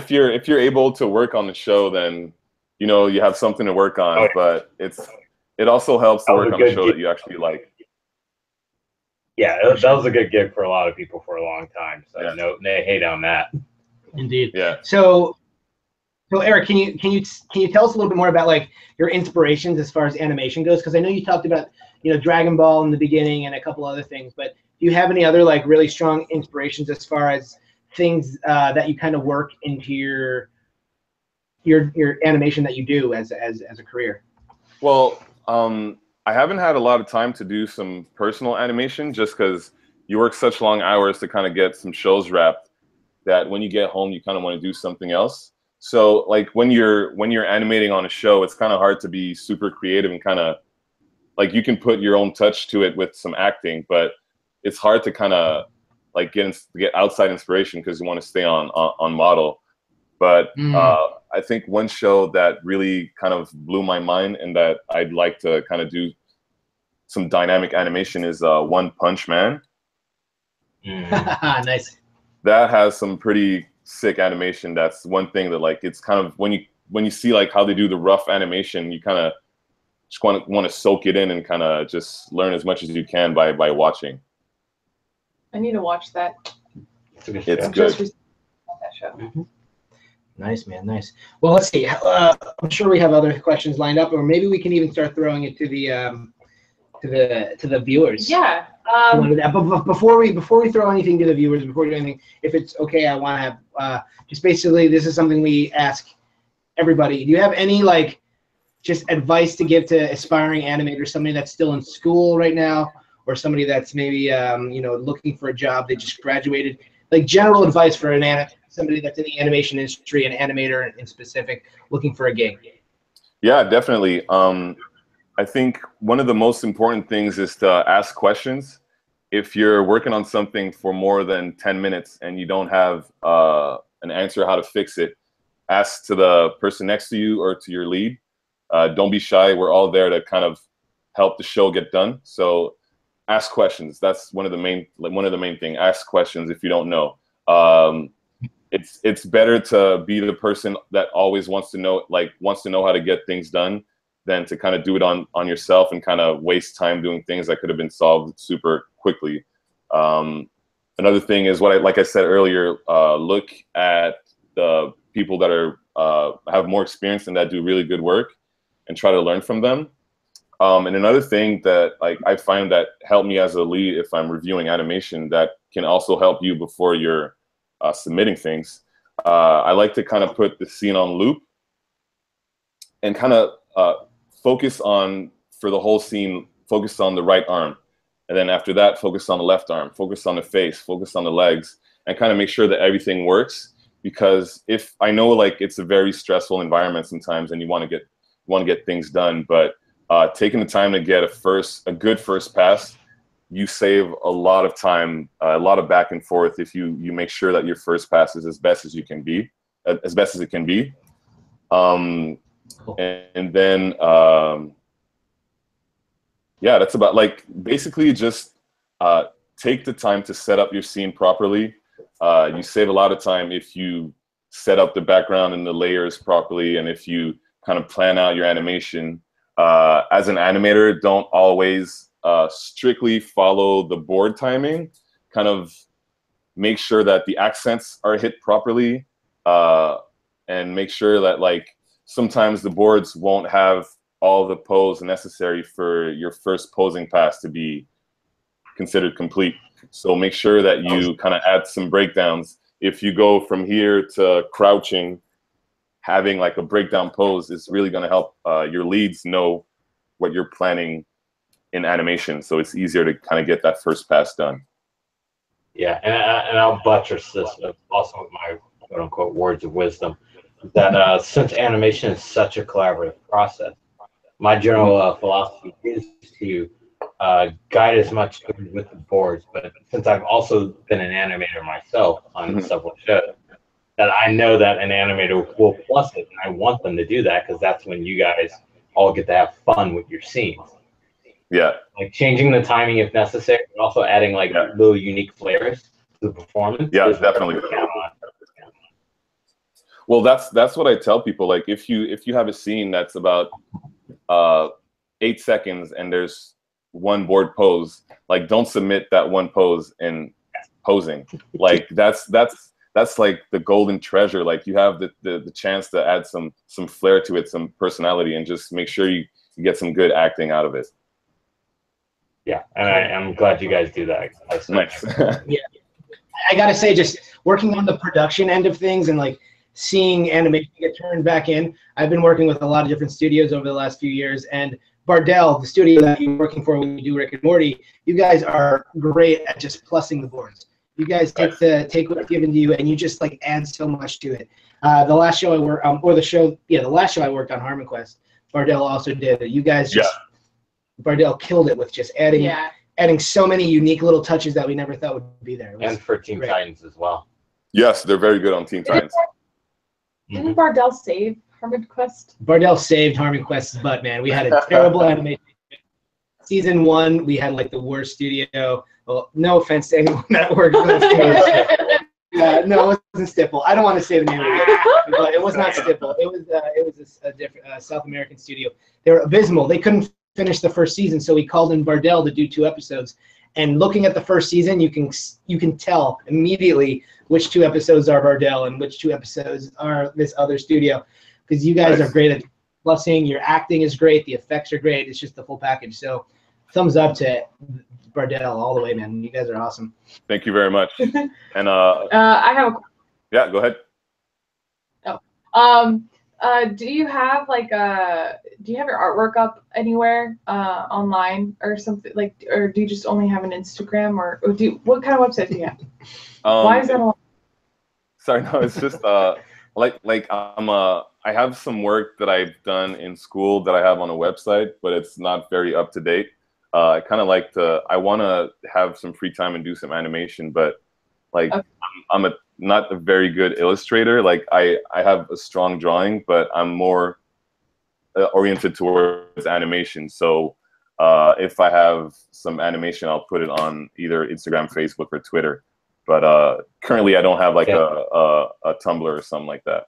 you're able to work on the show, then you know you have something to work on. But it also helps to work on a show that you actually like. Yeah, that was a good gig for a lot of people for a long time. So no hate on that. Indeed. Yeah. So Eric, can you tell us a little bit more about like your inspirations as far as animation goes? Because I know you talked about Dragon Ball in the beginning and a couple other things, but do you have any other like really strong inspirations as far as things that you kind of work into your animation that you do as a career? Well, I haven't had a lot of time to do some personal animation just because you work such long hours to kind of get some shows wrapped that when you get home you kind of want to do something else. So like when you're animating on a show, it's kind of hard to be super creative and kind of like you can put your own touch to it with some acting, but it's hard to kind of like get outside inspiration because you want to stay on model. But I think one show that really kind of blew my mind and that I'd like to kind of do some dynamic animation is One Punch Man. Nice. That has some pretty sick animation. That's one thing that like it's kind of when you see like how they do the rough animation, you kind of just want to soak it in and kind of just learn as much as you can by watching. I need to watch that. It's good. That show. Nice, man. Nice. Well, let's see. I'm sure we have other questions lined up, or maybe we can even start throwing it to the viewers. Yeah. But before we throw anything to the viewers, before we do anything, if it's okay, I want to have just basically, this is something we ask everybody. Do you have any like just advice to give to aspiring animators, somebody that's still in school right now, or somebody that's maybe looking for a job, they just graduated, like general advice for somebody that's in the animation industry, an animator in specific, looking for a gig? Yeah, definitely. I think one of the most important things is to ask questions. If you're working on something for more than 10 minutes and you don't have an answer how to fix it, ask to the person next to you or to your lead. Don't be shy. We're all there to kind of help the show get done. So ask questions. That's one of the main things. Ask questions if you don't know. It's better to be the person that always wants to know how to get things done than to kind of do it on yourself and kind of waste time doing things that could have been solved super quickly. Another thing is like I said earlier, look at the people that have more experience and that do really good work and try to learn from them. And another thing that I find that helped me as a lead, if I'm reviewing animation, that can also help you before you're submitting things. I like to kind of put the scene on loop and kind of focus on, for the whole scene, focus on the right arm. And then after that, focus on the left arm, focus on the face, focus on the legs, and kind of make sure that everything works. Because if I know it's a very stressful environment sometimes and you want to get things done, but taking the time to get a good first pass, you save a lot of time, a lot of back and forth if you make sure that your first pass is as best as it can be. And then yeah, that's about basically just take the time to set up your scene properly. You save a lot of time if you set up the background and the layers properly, and if you kind of plan out your animation. As an animator, don't always strictly follow the board timing. Kind of make sure that the accents are hit properly, and make sure that sometimes the boards won't have all the pose necessary for your first posing pass to be considered complete. So make sure that you kind of add some breakdowns. If you go from here to crouching, having a breakdown pose is really going to help your leads know what you're planning in animation. So it's easier to kind of get that first pass done. Yeah, and I'll buttress this also with my quote-unquote words of wisdom, that since animation is such a collaborative process, my general philosophy is to guide as much with the boards. But since I've also been an animator myself on several shows, that I know that an animator will plus it, and I want them to do that because that's when you guys all get to have fun with your scenes. Yeah. Changing the timing if necessary, but also adding little unique flares to the performance. Yeah, definitely. Well, that's what I tell people. If you have a scene that's about 8 seconds and there's one board pose, don't submit that one pose in posing. That's the golden treasure. You have the chance to add some flair to it, some personality, and just make sure you get some good acting out of it. Yeah, and I'm glad you guys do that. Nice. Yeah, I gotta say, just working on the production end of things and seeing animation get turned back in. I've been working with a lot of different studios over the last few years, and Bardell, the studio that you're working for when you do Rick and Morty, you guys are great at just plussing the boards. You guys take what's given to you, and you just add so much to it. The last show I worked the last show I worked on, Harmon Quest, Bardell also did it. You guys just Bardell killed it with just adding so many unique little touches that we never thought would be there. And for Teen Titans as well. Yes, they're very good on Teen Titans. Didn't Bardell save Harmon Quest? Bardell saved Harmon Quest's butt, man. We had a terrible animation. Season 1, we had the worst studio. Well, no offense to anyone that worked on the studio. No, it wasn't Stipple. I don't want to say the name of it, but it was not Stipple. It was a different South American studio. They were abysmal. They couldn't finish the first season, so we called in Bardell to do 2 episodes, And looking at the first season, you can tell immediately which 2 episodes are Bardell and which 2 episodes are this other studio, because you guys are great at plussing. Your acting is great. The effects are great. It's just the full package. So thumbs up to Bardell all the way, man. You guys are awesome. Thank you very much. And I have a yeah, go ahead. do you have like do you have your artwork up anywhere online or something, like, or do you just only have an Instagram, or what kind of website do you have? Why is that all? Sorry, no, it's just I have some work that I've done in school that I have on a website, but it's not very up to date. I kind of I want to have some free time and do some animation, but like okay. I'm not a very good illustrator. Like I have a strong drawing, but I'm more oriented towards animation. So if I have some animation, I'll put it on either Instagram, Facebook, or Twitter. But currently, I don't have like a Tumblr or something like that.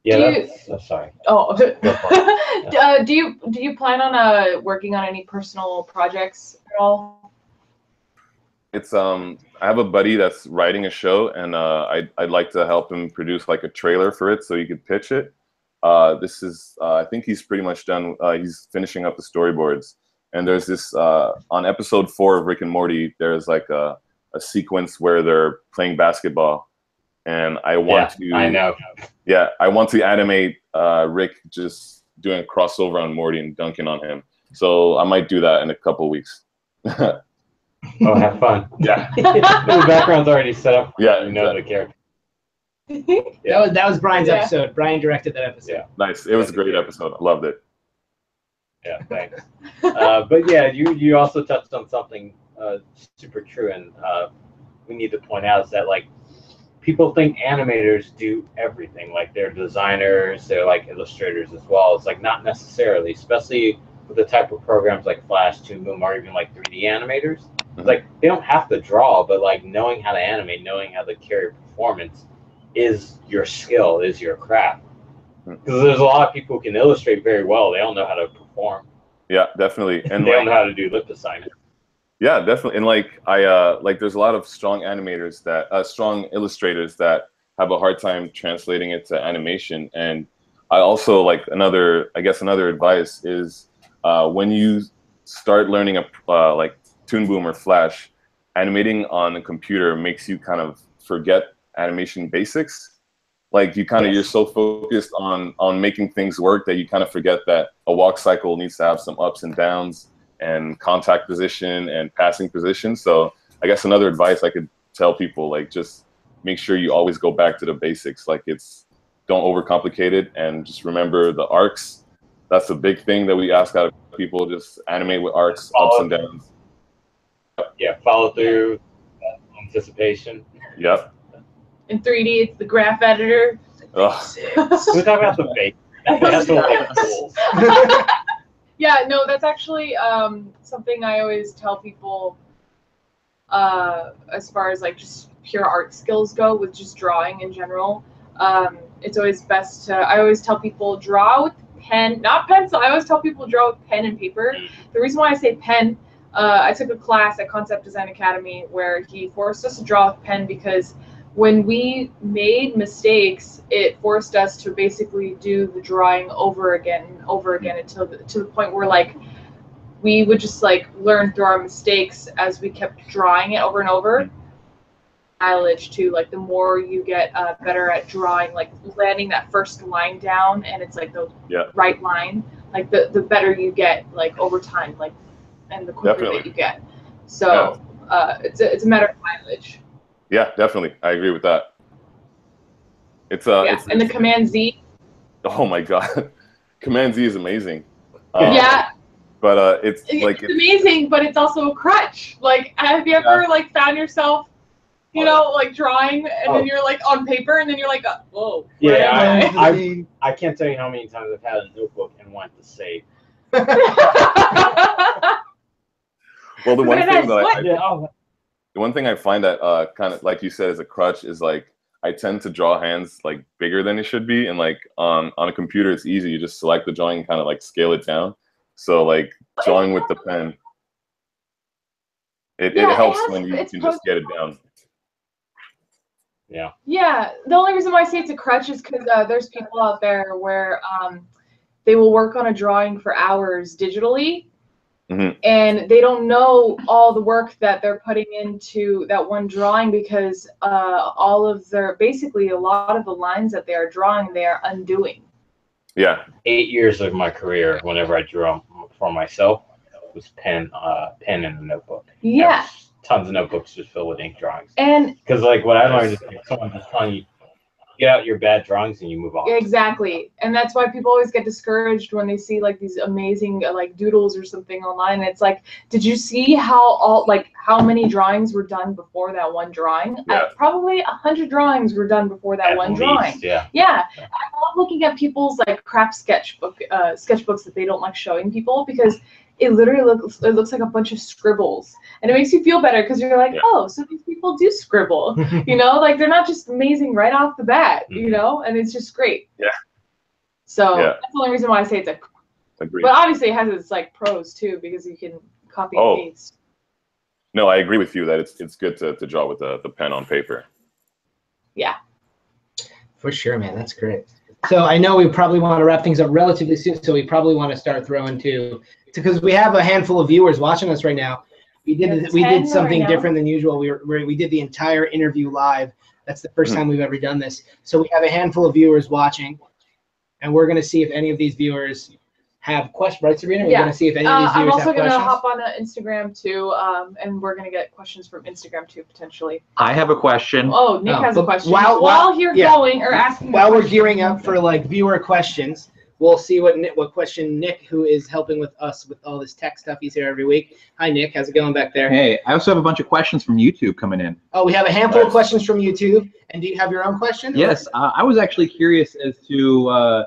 Yeah, sorry. Oh, do you plan on working on any personal projects at all? It's I have a buddy that's writing a show, and I'd like to help him produce like a trailer for it so he could pitch it. This is I think he's pretty much done. He's finishing up the storyboards, and there's this on episode 4 of Rick and Morty. There's like a sequence where they're playing basketball, and I want to animate Rick just doing a crossover on Morty and dunking on him. So I might do that in a couple weeks. Oh, have fun. Yeah. The background's already set up. Yeah, you know the character. Yeah. That was Brian's episode. Brian directed that episode. Yeah. Nice. It was a great episode. I loved it. Yeah, thanks. But yeah, you also touched on something super true, and we need to point out is that like people think animators do everything, like they're designers, they're like illustrators as well. It's like not necessarily, especially with the type of programs like Flash, Toon Boom, or even like 3D animators. It's like they don't have to draw, but like knowing how to animate, knowing how to carry performance is your skill, is your craft. Because there's a lot of people who can illustrate very well, they don't know how to perform. Yeah, definitely. And they don't know how to do lip assignment. Yeah, definitely. And like there's a lot of strong animators that strong illustrators that have a hard time translating it to animation. And I also like another advice is when you start learning like Toon Boom or Flash, animating on a computer makes you kind of forget animation basics. Like you kind of you're so focused on making things work that you kind of forget that a walk cycle needs to have some ups and downs and contact position and passing position. So I guess another advice I could tell people, like, just make sure you always go back to the basics. Like don't overcomplicate it, and just remember the arcs. That's a big thing that we ask out of people. Just animate with arcs, ups and downs. Yeah, follow through, anticipation. Yep. In 3D, it's the graph editor. We're talking about the basics. That's what Yeah, no, that's actually something I always tell people as far as like just pure art skills go with just drawing in general. It's always best to, I always tell people draw with pen, not pencil. I always tell people draw with pen and paper. The reason why I say pen, I took a class at Concept Design Academy where he forced us to draw with pen because when we made mistakes, it forced us to basically do the drawing over again and over again until to the point where like we would just like learn through our mistakes as we kept drawing it over and over. Mileage too, like the more you get better at drawing, like landing that first line down, and it's like the right line, like the better you get like over time, like and the quicker that you get. So it's a matter of mileage. Yeah, definitely. I agree with that. It's and the Command Z. Oh my God, Command Z is amazing. But it's amazing, but it's also a crutch. Like, have you ever like found yourself, you know, like drawing, and then you're like on paper, and then you're like, whoa. Yeah, I can't tell you how many times I've had a notebook and wanted to save. Well, the one thing that the one thing I find that kind of like you said is a crutch is like I tend to draw hands like bigger than it should be, and like on a computer it's easy. You just select the drawing and kind of like scale it down. So like drawing with the pen. It helps when you can just get it down. Yeah. Yeah. The only reason why I say it's a crutch is because there's people out there where they will work on a drawing for hours digitally, and they don't know all the work that they're putting into that one drawing because all of basically a lot of the lines that they are drawing, they are undoing. Yeah. 8 years of my career, whenever I drew for myself, was pen and a notebook. Yeah. Tons of notebooks just filled with ink drawings. And because like what I learned is like someone just telling you, get out your bad drawings and you move on. Exactly. And that's why people always get discouraged when they see like these amazing like doodles or something online. And it's like, did you see how many drawings were done before that one drawing? Yeah. Probably 100 drawings were done before that one drawing. Yeah. Yeah. I love looking at people's like crap sketchbooks that they don't like showing people because it literally looks like a bunch of scribbles, and it makes you feel better because you're like, oh, so these people do scribble, you know, like they're not just amazing right off the bat, you know, and it's just great. Yeah. So that's the only reason why I say it's a. Agreed. But obviously it has its like pros too because you can copy and paste. No, I agree with you that it's good to draw with the pen on paper. Yeah. For sure, man. That's great. So I know we probably want to wrap things up relatively soon, so we probably want to start throwing because we have a handful of viewers watching us right now. We did something different than usual. We did the entire interview live. That's the first time we've ever done this. So we have a handful of viewers watching, and we're going to see if any of these viewers have questions. Right, Sabrina? We're going to see if any of these viewers have questions. I'm also going to hop on Instagram too, and we're going to get questions from Instagram too, potentially. I have a question. Oh, Nick has a question. While you're going or asking. While we're gearing up for like viewer questions, we'll see what question Nick, who is helping with us with all this tech stuff, he's here every week. Hi, Nick. How's it going back there? Hey, I also have a bunch of questions from YouTube coming in. Oh, we have a handful of questions from YouTube. And do you have your own question? Yes, I was actually curious as to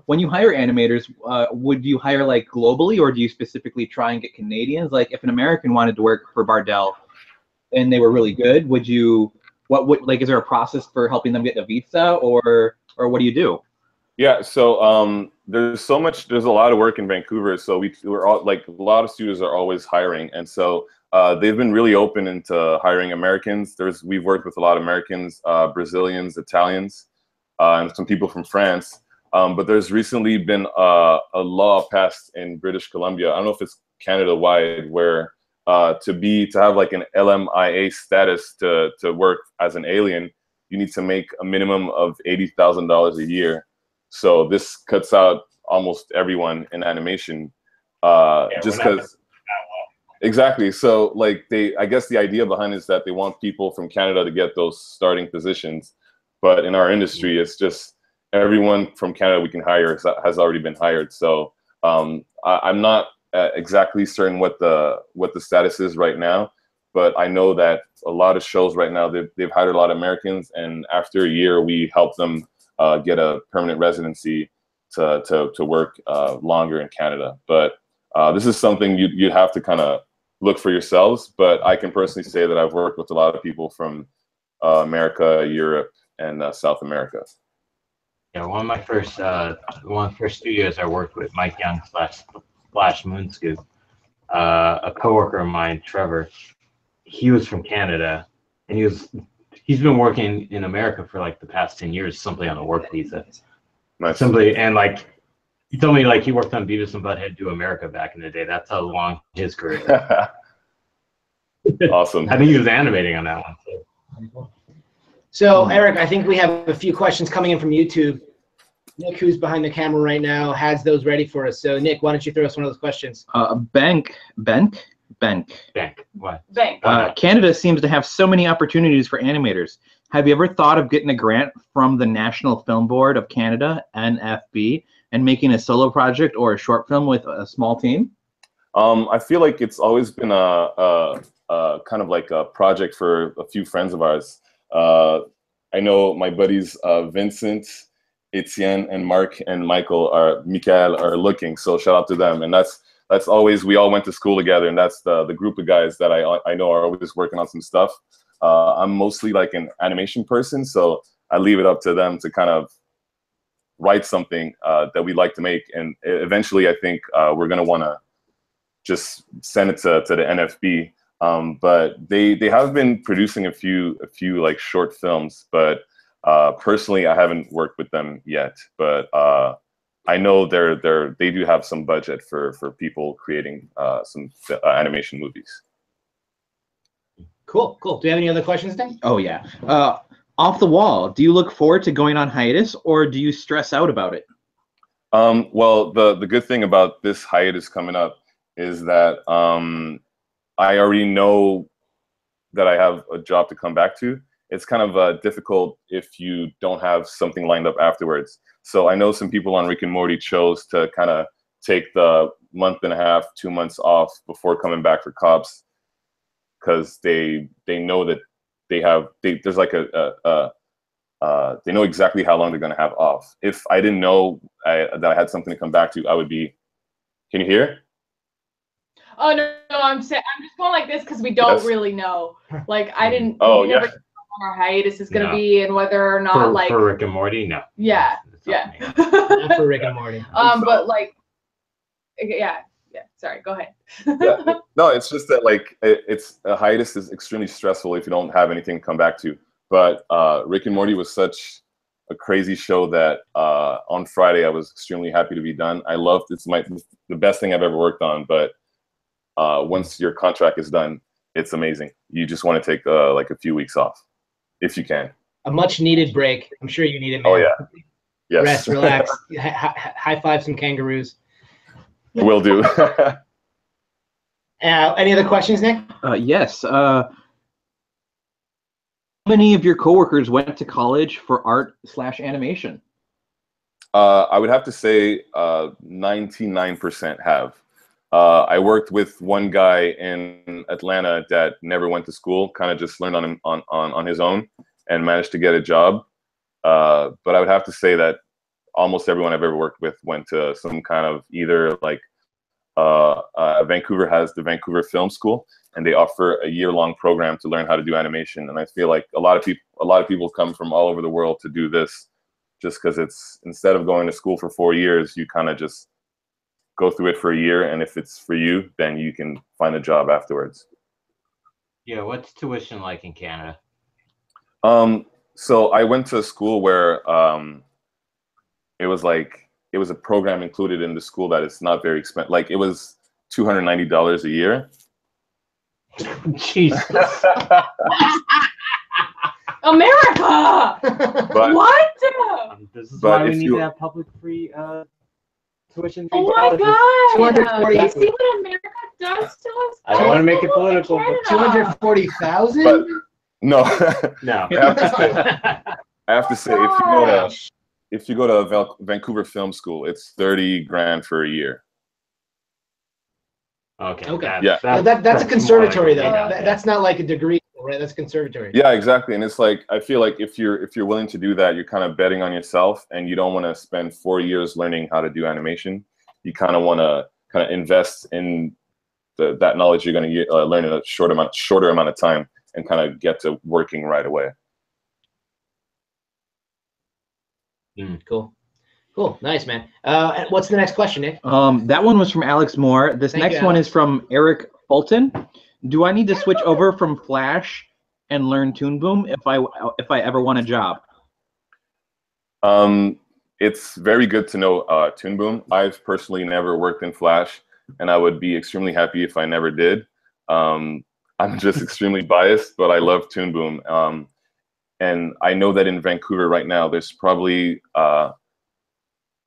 when you hire animators, would you hire like globally, or do you specifically try and get Canadians? Like if an American wanted to work for Bardell and they were really good, would you, is there a process for helping them get a visa, or what do you do? Yeah, so there's a lot of work in Vancouver, so we're all like a lot of studios are always hiring, and so they've been really open into hiring Americans. We've worked with a lot of Americans, Brazilians, Italians, and some people from France. But there's recently been a law passed in British Columbia. I don't know if it's Canada-wide, where to have like an LMIA status to work as an alien, you need to make a minimum of $80,000 a year. So this cuts out almost everyone in animation, just because. Exactly. So like I guess the idea behind it is that they want people from Canada to get those starting positions, but in our industry, it's just everyone from Canada we can hire has already been hired. So I'm not exactly certain what the status is right now, but I know that a lot of shows right now they've hired a lot of Americans, and after a year we help them get a permanent residency to work longer in Canada. But this is something you'd have to kind of look for yourselves. But I can personally say that I've worked with a lot of people from America, Europe, and South America. Yeah, one of my first studios I worked with, Mike Young / Moonscoop, a coworker of mine, Trevor. He was from Canada, and he's been working in America for like the past 10 years, simply on a work visa. Nice. Simply, and like he told me, like he worked on Beavis and Butthead Do America back in the day. That's how long his career was. Awesome. I think he was animating on that one too. So Eric, I think we have a few questions coming in from YouTube. Nick, who's behind the camera right now, has those ready for us. So Nick, why don't you throw us one of those questions? Bank. What? Bank. Canada seems to have so many opportunities for animators. Have you ever thought of getting a grant from the National Film Board of Canada, NFB, and making a solo project or a short film with a small team? I feel like it's always been a kind of like a project for a few friends of ours. I know my buddies Vincent, Etienne, and Mark and Michael are looking, so shout out to them. And that's always, we all went to school together, and that's the group of guys that I know are always working on some stuff. I'm mostly like an animation person, so I leave it up to them to kind of write something that we'd like to make, and eventually I think we're gonna want to just send it to the NFB. But they have been producing a few like short films, but personally I haven't worked with them yet. But I know they do have some budget for people creating some animation movies. Cool. Do you have any other questions, Nick? Oh yeah. Off the wall, do you look forward to going on hiatus, or do you stress out about it? Well, the good thing about this hiatus coming up is that I already know that I have a job to come back to. It's kind of difficult if you don't have something lined up afterwards. So I know some people on Rick and Morty chose to kind of take the month-and-a-half, 2 months off before coming back for Cops, because they know that there's like they know exactly how long they're going to have off. If I didn't know that I had something to come back to, I would be. Can you hear? Oh no, I'm just going like this because we don't really know. Like I didn't. Oh we yeah. never know when our hiatus is going to be and whether or not for Rick and Morty, no. Yeah. Not for Rick and Morty. But like, yeah. Sorry, go ahead. Yeah. No, it's just that like it's a hiatus is extremely stressful if you don't have anything to come back to. But Rick and Morty was such a crazy show that on Friday I was extremely happy to be done. I loved it's the best thing I've ever worked on. But once your contract is done, it's amazing. You just want to take like a few weeks off if you can. A much needed break. I'm sure you need it, man. Oh yeah. Yes. Rest, relax, high five some kangaroos. Will do. Any other questions, Nick? Yes. How many of your coworkers went to college for art/animation? I would have to say 99% have. I worked with one guy in Atlanta that never went to school, kind of just learned on his own and managed to get a job. But I would have to say that almost everyone I've ever worked with went to some kind of either like Vancouver has the Vancouver Film School, and they offer a year-long program to learn how to do animation. And I feel like a lot of people come from all over the world to do this, just because it's instead of going to school for 4 years, you kind of just go through it for a year, and if it's for you, then you can find a job afterwards. Yeah, what's tuition like in Canada? So I went to a school where it was a program included in the school that it's not very expensive. Like it was $290 a year. Jesus. America. But, what? This is but why we if need you- to have public free tuition. Oh my God! 240. You see what America does to us? I don't want to make it political, but 240,000. But no, no. I have to say if you go to Vancouver Film School, it's $30,000 for a year. Okay. Okay. That's a conservatory though. Yeah. That's not like a degree, right? That's conservatory. Yeah, exactly. And it's like I feel like if you're willing to do that, you're kind of betting on yourself, and you don't want to spend 4 years learning how to do animation. You kind of want to invest in that knowledge you're going to learn in a shorter amount of time, and kind of get to working right away. Cool. Nice, man. And what's the next question, Nick? That one was from Alex Moore. This Thank next you, one Alex. is from Eric Fulton. Do I need to switch over from Flash and learn Toon Boom if I ever want a job? It's very good to know Toon Boom. I've personally never worked in Flash, and I would be extremely happy if I never did. I'm just extremely biased, but I love Toon Boom. And I know that in Vancouver right now, there's probably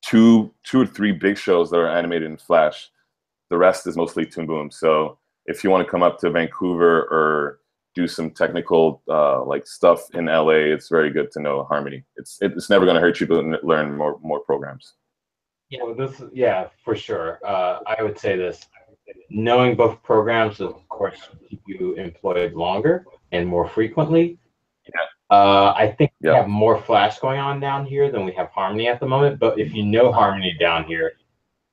two or three big shows that are animated in Flash. The rest is mostly Toon Boom. So if you want to come up to Vancouver or do some technical like stuff in LA, it's very good to know Harmony. It's never going to hurt you to learn more programs. Well, for sure. I would say this: knowing both programs will, of course, keep you employed longer and more frequently. I think we have more Flash going on down here than we have Harmony at the moment. But if you know Harmony down here,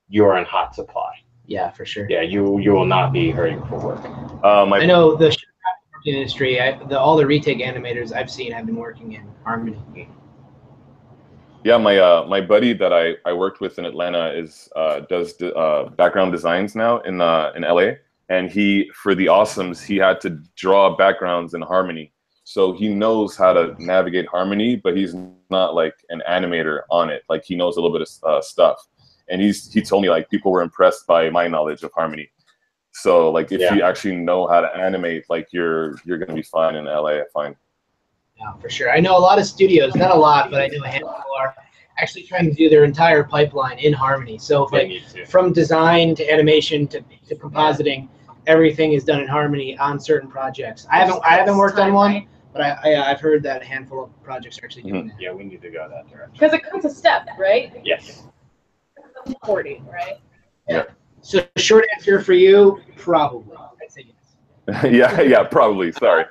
you're in hot supply. Yeah, for sure. Yeah, you will not be hurting for work. I know the industry. All the retake animators I've seen have been working in Harmony. Yeah, my buddy that I worked with in Atlanta does background designs now in LA, and for the awesomes, he had to draw backgrounds in Harmony. So he knows how to navigate Harmony, but he's not like an animator on it. Like he knows a little bit of stuff. And he told me like people were impressed by my knowledge of Harmony. So like if you actually know how to animate, like you're gonna be fine in LA. I find. Yeah, for sure. I know a lot of studios, not a lot, but I know a handful are actually trying to do their entire pipeline in Harmony. So like, from design to animation to compositing, everything is done in Harmony on certain projects. I haven't worked on one, but I've heard that a handful of projects are actually doing that. Yeah, we need to go that direction. Because it comes a step, right? Yes. Importing, right? Yeah. So short answer for you, probably. I'd say yes. yeah, probably. Sorry.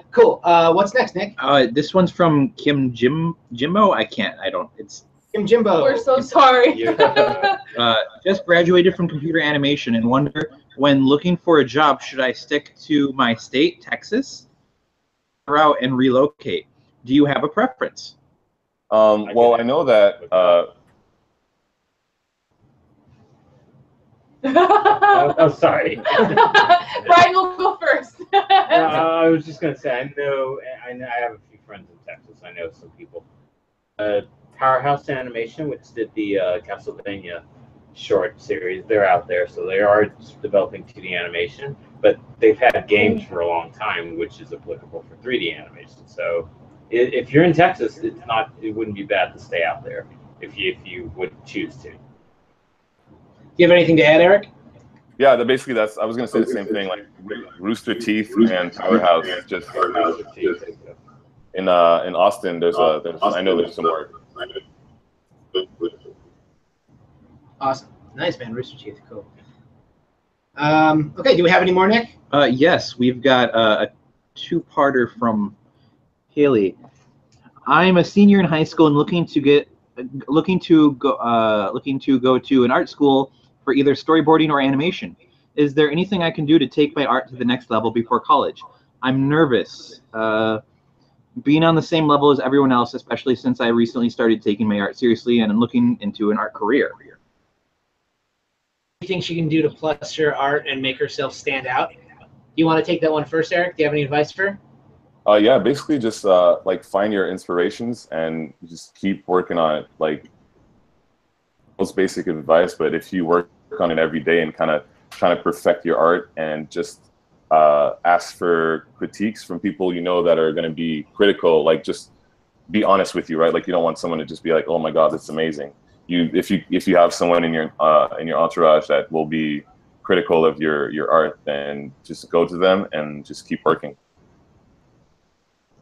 Cool. What's next, Nick? This one's from Kim Jimbo. It's Kim Jimbo. We're so sorry. just graduated from computer animation and wonder, when looking for a job, should I stick to my state, Texas, route and relocate? Do you have a preference? Well, I know that. I'm sorry. Brian will go first. I was just gonna say, I have a few friends in Texas. I know some people. Powerhouse Animation, which did the Castlevania short series, they're out there, so they are developing 2D animation. But they've had games for a long time, which is applicable for 3D animation. So if you're in Texas, it wouldn't be bad to stay out there if you would choose to. Do you have anything to add, Eric? Yeah, basically I was gonna say the same thing. Like Rooster Teeth and Powerhouse, just in Austin. I know there's some more. Awesome, nice, man. Rooster Teeth, cool. Okay, do we have any more, Nick? Yes, we've got a two-parter from Haley. I'm a senior in high school and looking to go to an art school for either storyboarding or animation. Is there anything I can do to take my art to the next level before college? I'm nervous, being on the same level as everyone else, especially since I recently started taking my art seriously and I'm looking into an art career. Anything she can do to plus her art and make herself stand out? Do you want to take that one first, Eric? Do you have any advice for her? Yeah, basically just like find your inspirations and just keep working on it. Like most basic advice, but if you work on it every day and kind of trying to perfect your art and just ask for critiques from people you know that are going to be critical, like just be honest with you, right? Like you don't want someone to just be like, oh my God, that's amazing. If you have someone in your entourage that will be critical of your art, then just go to them and just keep working.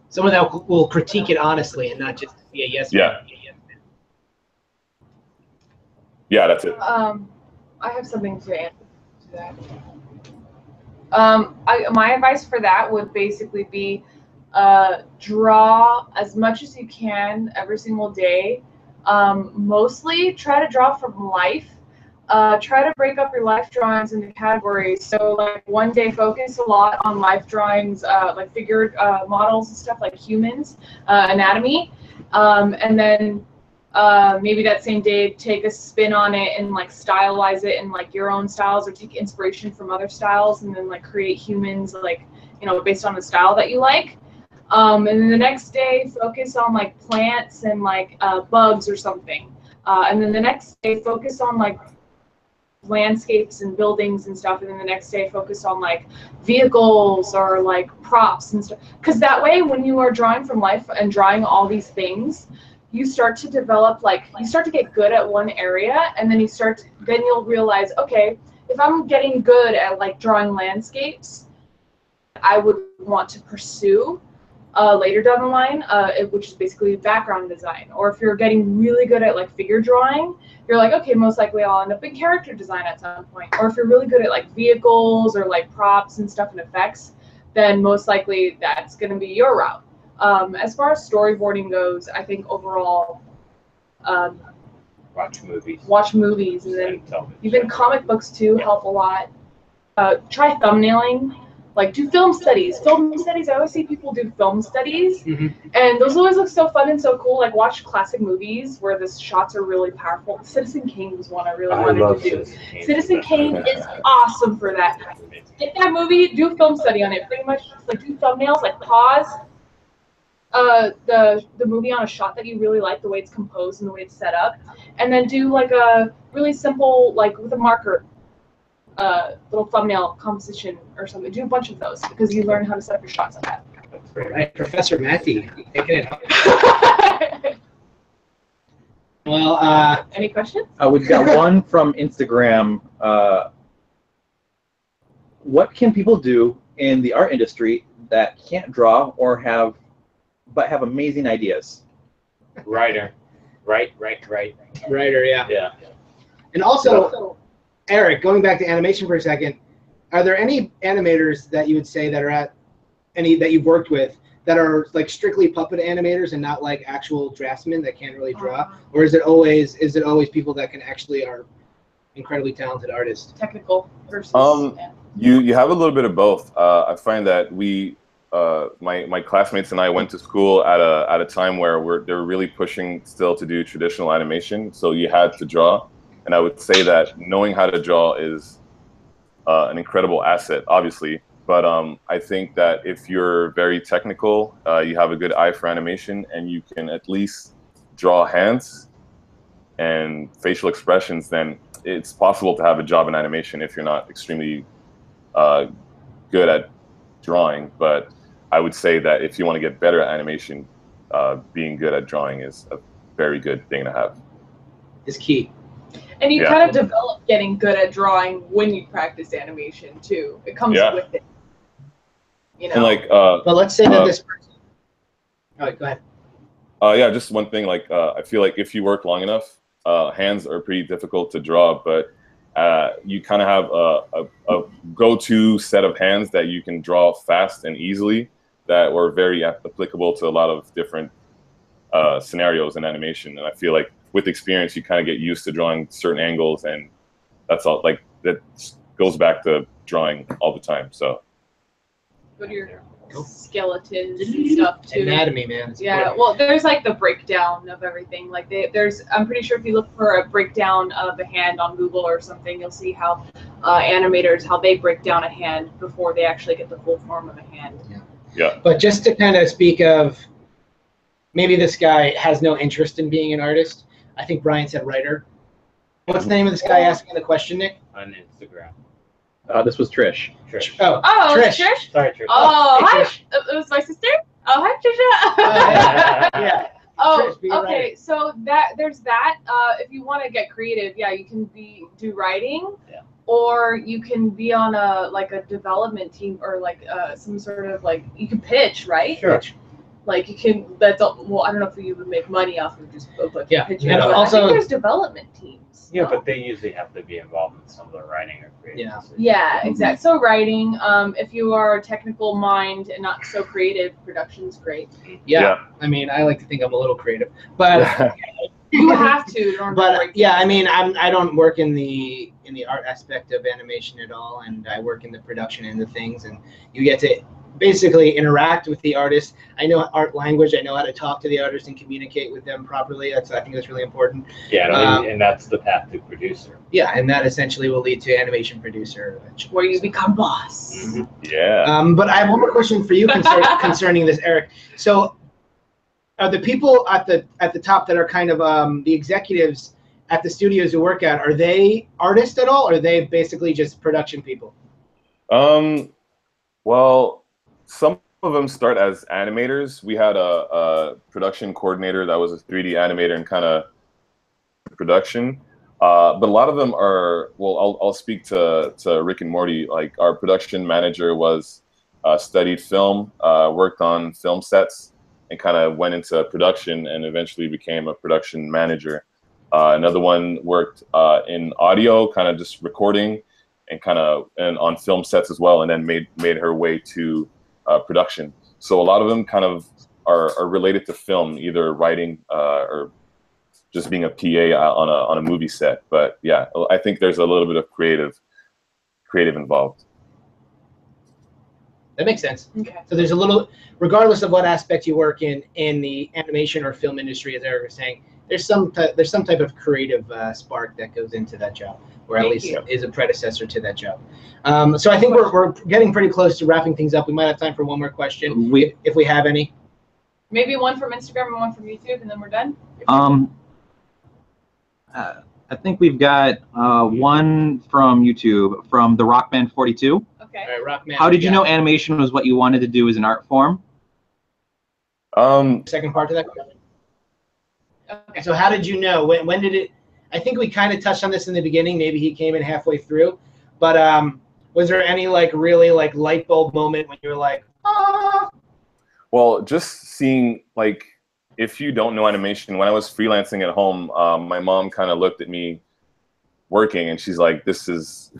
Someone that will critique it honestly and not just be a yes man. Yeah, that's it. I have something to add to that. My advice for that would basically be draw as much as you can every single day. Mostly try to draw from life. Try to break up your life drawings into categories. So like one day focus a lot on life drawings, like figured models and stuff like humans, anatomy. And then maybe that same day take a spin on it and like stylize it in like your own styles, or take inspiration from other styles and then like create humans like, based on the style that you like. And then the next day focus on like plants and like bugs or something. And then the next day focus on like landscapes and buildings and stuff, and then the next day focus on like vehicles or like props and stuff, because that way when you are drawing from life and drawing all these things, you start to develop, like you start to get good at one area, and then you'll realize, okay, if I'm getting good at like drawing landscapes, I would want to pursue later down the line, which is basically background design. Or if you're getting really good at like figure drawing, you're like, okay, most likely I'll end up in character design at some point. Or if you're really good at like vehicles or like props and stuff and effects, then most likely that's going to be your route. As far as storyboarding goes, I think overall, watch movies. And then even comic books too help a lot. Try thumbnailing. like do film studies. Film studies. I always see people do film studies, and those always look so fun and so cool. Like watch classic movies where the shots are really powerful. Citizen Kane was one I really wanted to do. Citizen Kane is awesome for that. Get that movie, do a film study on it. Pretty much just like do thumbnails, like pause the movie on a shot that you really like, the way it's composed and the way it's set up, and then do like a really simple, like with a marker, little thumbnail composition or something. Do a bunch of those because you learn how to set up your shots like that. All right, Professor Matty, taking it up. Well, any questions? We've got one from Instagram. What can people do in the art industry that can't draw or have amazing ideas? Writer. Writer, yeah. Yeah. And also, Eric, going back to animation for a second, are there any animators that you would say that are at any that you've worked with that are like strictly puppet animators and not like actual draftsmen that can't really draw, or is it always people that can actually are incredibly talented artists? Technical versus. You have a little bit of both. I find that we. My classmates and I went to school at a time where they were really pushing still to do traditional animation, so you had to draw. And I would say that knowing how to draw is an incredible asset, obviously. But I think that if you're very technical, you have a good eye for animation, and you can at least draw hands and facial expressions, then it's possible to have a job in animation if you're not extremely good at drawing. But I would say that if you want to get better at animation, being good at drawing is a very good thing to have. Is key. And you kind of develop getting good at drawing when you practice animation too. It comes with it. You know. And like, but let's say that this person. All right, go ahead. Yeah, just one thing. Like, I feel like if you work long enough, hands are pretty difficult to draw, but you kind of have a go-to set of hands that you can draw fast and easily that are very applicable to a lot of different scenarios in animation. And I feel like with experience, you kind of get used to drawing certain angles, and that's all. Like that goes back to drawing all the time. So. Go to your skeletons and stuff too. Anatomy, man. Yeah, well, there's like the breakdown of everything. Like I'm pretty sure if you look for a breakdown of a hand on Google or something, you'll see how animators, how they break down a hand before they actually get the full form of a hand. Yeah. But just to kind of speak of, maybe this guy has no interest in being an artist. I think Brian said writer. What's the name of this guy asking the question, Nick? On Instagram. This was Trish. Oh, Trish. Trish? Sorry, Trish. Oh, hey, hi. Trish. It was my sister. Oh, hi, Trisha. Yeah. Oh, Trish, okay. So there's that. If you want to get creative, you can do writing, or you can be on a development team, or like some sort of like you can pitch, right? Sure. Like you can. That's well, I don't know if you would make money off of just pitching. And but also, I think there's development teams. Yeah, but they usually have to be involved in some of the writing or creative. Yeah, exactly. So writing, if you are a technical mind and not so creative, production's great. Yeah. I mean, I like to think I'm a little creative, but you have to. But yeah, I mean, I don't work in the art aspect of animation at all, and I work in the production end of things, and you get to basically interact with the artist. I know art language. I know how to talk to the artist and communicate with them properly. I think that's really important. Yeah, and that's the path to producer. Yeah, and that essentially will lead to animation producer eventually. Where you become boss. Mm-hmm. Yeah. But I have one more question for you concerning this, Eric. So, are the people at the top that are kind of the executives at the studios you work at, are they artists at all, or are they basically just production people? Well, some of them start as animators. We had a production coordinator that was a 3D animator and kind of production. But a lot of them are, well, I'll speak to Rick and Morty. Like our production manager was studied film, worked on film sets, and kind of went into production and eventually became a production manager. Another one worked in audio, kind of just recording, and on film sets as well, and then made her way to production. So a lot of them kind of are related to film, either writing or just being a PA on a movie set. But yeah, I think there's a little bit of creative involved. That makes sense. Okay. So there's a little, regardless of what aspect you work in the animation or film industry, as Eric was saying, there's some type of creative spark that goes into that job, or at least is a predecessor to that job. So I think we're getting pretty close to wrapping things up. We might have time for one more question, if we have any. Maybe one from Instagram and one from YouTube, and then we're done. I think we've got one from YouTube, from the Rockman 42. Okay. All right, Rockman. How did you know animation was what you wanted to do as an art form? Second part to that question. Okay. So how did you know? When did it? I think we kind of touched on this in the beginning. Maybe he came in halfway through, but was there any really light bulb moment when you were like, ah? Well, just seeing if you don't know animation, when I was freelancing at home, my mom kind of looked at me working, and she's like, "This is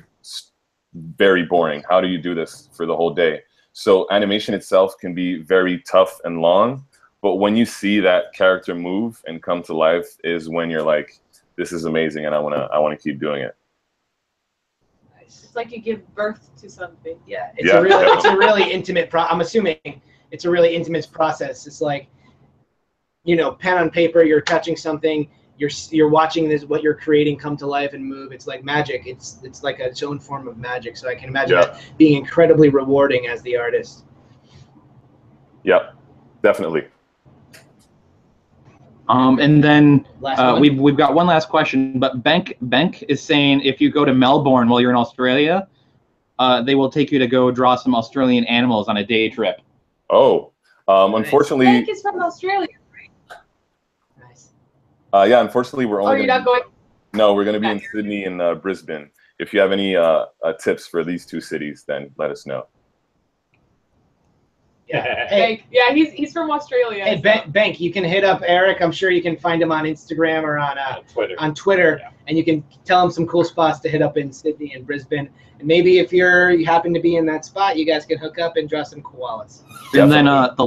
very boring. How do you do this for the whole day?" So animation itself can be very tough and long, but when you see that character move and come to life is when you're like, "This is amazing, and I wanna keep doing it." It's like you give birth to something. Yeah, it's a really intimate I'm assuming it's a really intimate process. It's like, pen on paper, you're touching something, you're watching what you're creating come to life and move. It's like magic. It's like its own form of magic. So I can imagine that being incredibly rewarding as the artist. Yep, definitely. And then we've we've got one last question, but Benk is saying if you go to Melbourne while you're in Australia, they will take you to go draw some Australian animals on a day trip. Oh, unfortunately. Benk is from Australia. Yeah, unfortunately, we're only. Oh, you're not going? No, we're going to be in Sydney and Brisbane. If you have any tips for these two cities, then let us know. Yeah, hey, yeah, he's from Australia. Hey, Benk, you can hit up Eric. I'm sure you can find him on Instagram or on Twitter, and you can tell him some cool spots to hit up in Sydney and Brisbane. And maybe if you happen to be in that spot, you guys can hook up and draw some koalas. And then the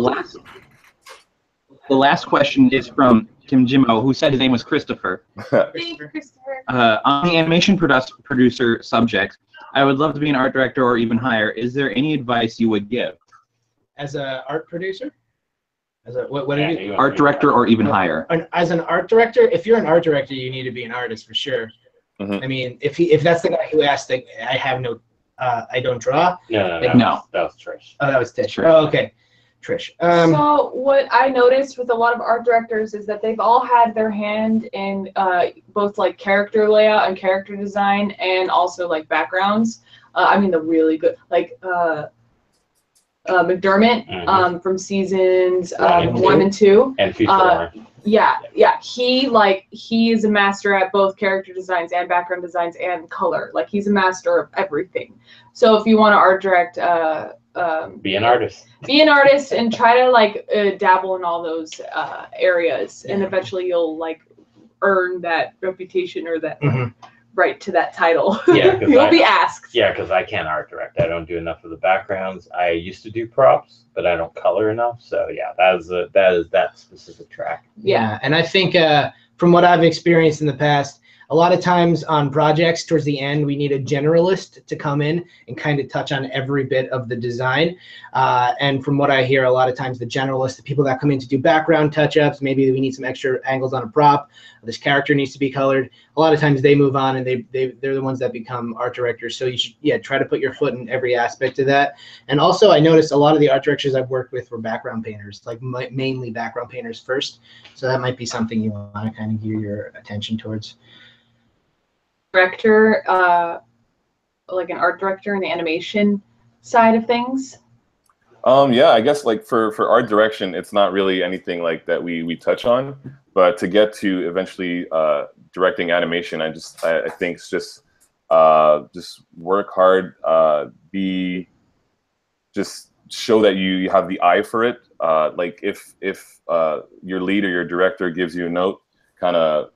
last question is from Kim Jimmo, who said his name was Christopher. Thank you, Christopher. On the animation producer subject, I would love to be an art director or even higher. Is there any advice you would give? As an art producer? As a what art director or even higher? As an art director, if you're an art director, you need to be an artist for sure. Mm-hmm. I mean, if that's the guy who asked, I have no, I don't draw. No. That was Trish. Oh, that was Tish. Oh, okay. Trish. So what I noticed with a lot of art directors is that they've all had their hand in both character layout and character design, and also backgrounds. I mean, the really good McDermott from seasons 1 and 2 and Future. Yeah. He is a master at both character designs and background designs and color. He's a master of everything. So if you want to art direct, be an artist. Be an artist and try to dabble in all those areas, and eventually you'll earn that reputation or that right to that title. Yeah, you'll be asked. Yeah, because I can't art direct. I don't do enough of the backgrounds. I used to do props, but I don't color enough. So yeah, that is that specific track. Yeah, and I think from what I've experienced in the past, a lot of times on projects towards the end, we need a generalist to come in and kind of touch on every bit of the design. And from what I hear, a lot of times the generalists, the people that come in to do background touch-ups, maybe we need some extra angles on a prop, this character needs to be colored. A lot of times they move on and they're the ones that become art directors. So you should, try to put your foot in every aspect of that. And also I noticed a lot of the art directors I've worked with were background painters, mainly background painters first. So that might be something you want to kind of gear your attention towards. Director, an art director in the animation side of things? Yeah, I guess for art direction, it's not really anything that we touch on, but to get to eventually directing animation, I think it's just work hard, just show that you have the eye for it. If your lead or your director gives you a note, kind of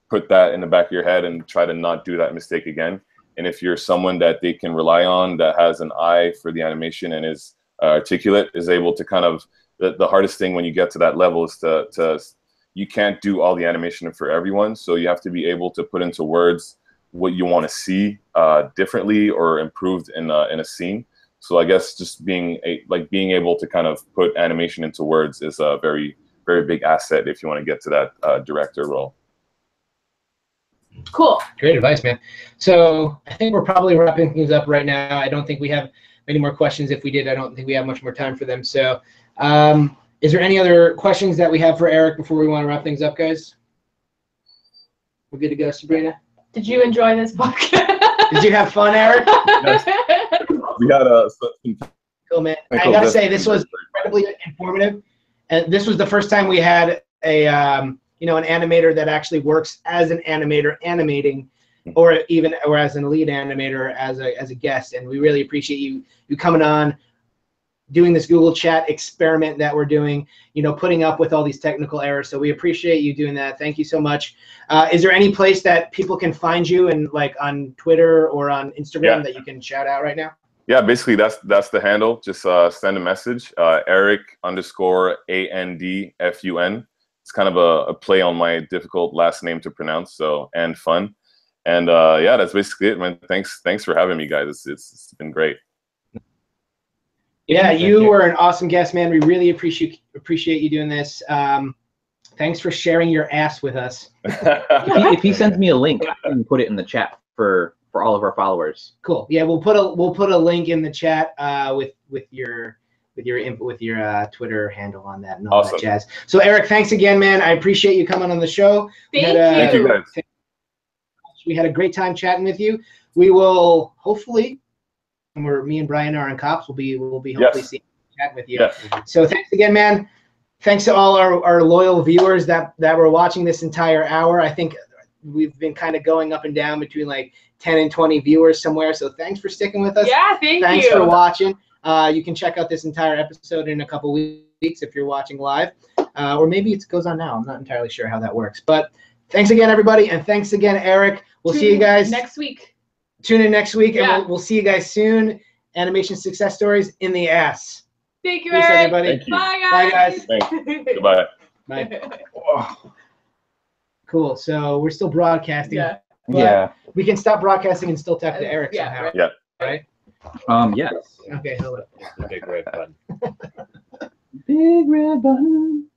put that in the back of your head and try to not do that mistake again. And if you're someone that they can rely on, that has an eye for the animation and is articulate, is able to kind of, the hardest thing when you get to that level is to you can't do all the animation for everyone. So you have to be able to put into words what you want to see differently or improved in a scene. So I guess just being able to kind of put animation into words is a very, very big asset if you want to get to that director role. Cool. Great advice, man. So I think we're probably wrapping things up right now. I don't think we have many more questions. If we did, I don't think we have much more time for them. So is there any other questions that we have for Eric before we want to wrap things up, guys? We're good to go, Sabrina? Did you enjoy this podcast? Did you have fun, Eric? Yes. We had Cool, man. I gotta say, this was incredibly informative, and this was the first time we had a an animator that actually works as an animator animating, or as an lead animator as a guest, and we really appreciate you coming on, doing this Google Chat experiment that we're doing, putting up with all these technical errors. So we appreciate you doing that. Thank you so much. Is there any place that people can find you, and like on Twitter or on Instagram, that you can shout out right now? Yeah, basically that's the handle. Just send a message, Eric_ANDFUN. It's kind of a play on my difficult last name to pronounce, so and fun. And yeah, that's basically it, man. Thanks for having me, guys. It's been great. Yeah, you were an awesome guest, man. We really appreciate you doing this. Thanks for sharing your ass with us. If he sends me a link, I can put it in the chat for all of our followers. Cool. Yeah, we'll put a link in the chat with your Twitter handle on that and all that jazz. So Eric, thanks again, man. I appreciate you coming on the show. Thank you, guys. We had a great time chatting with you. We will hopefully, when me and Brian are on Cops, we'll be hopefully seeing chat with you. Yes. So thanks again, man. Thanks to all our loyal viewers that were watching this entire hour. I think we've been kind of going up and down between like 10 and 20 viewers somewhere. So thanks for sticking with us. Yeah, thanks for watching. You can check out this entire episode in a couple weeks if you're watching live, or maybe it goes on now. I'm not entirely sure how that works. But thanks again, everybody, and thanks again, Eric. We'll see you guys next week. Tune in next week, and we'll see you guys soon. Animation success stories in the ass. Thank you, Peace, Eric. everybody. Thank you. Bye, guys. Bye, guys. Thanks. Goodbye. Bye. Oh. Cool. So we're still broadcasting. Yeah. Yeah. We can stop broadcasting and still talk to Eric somehow. Right. Yeah. Right? Yes. Okay. Hold up. It's the big red button. Big red button.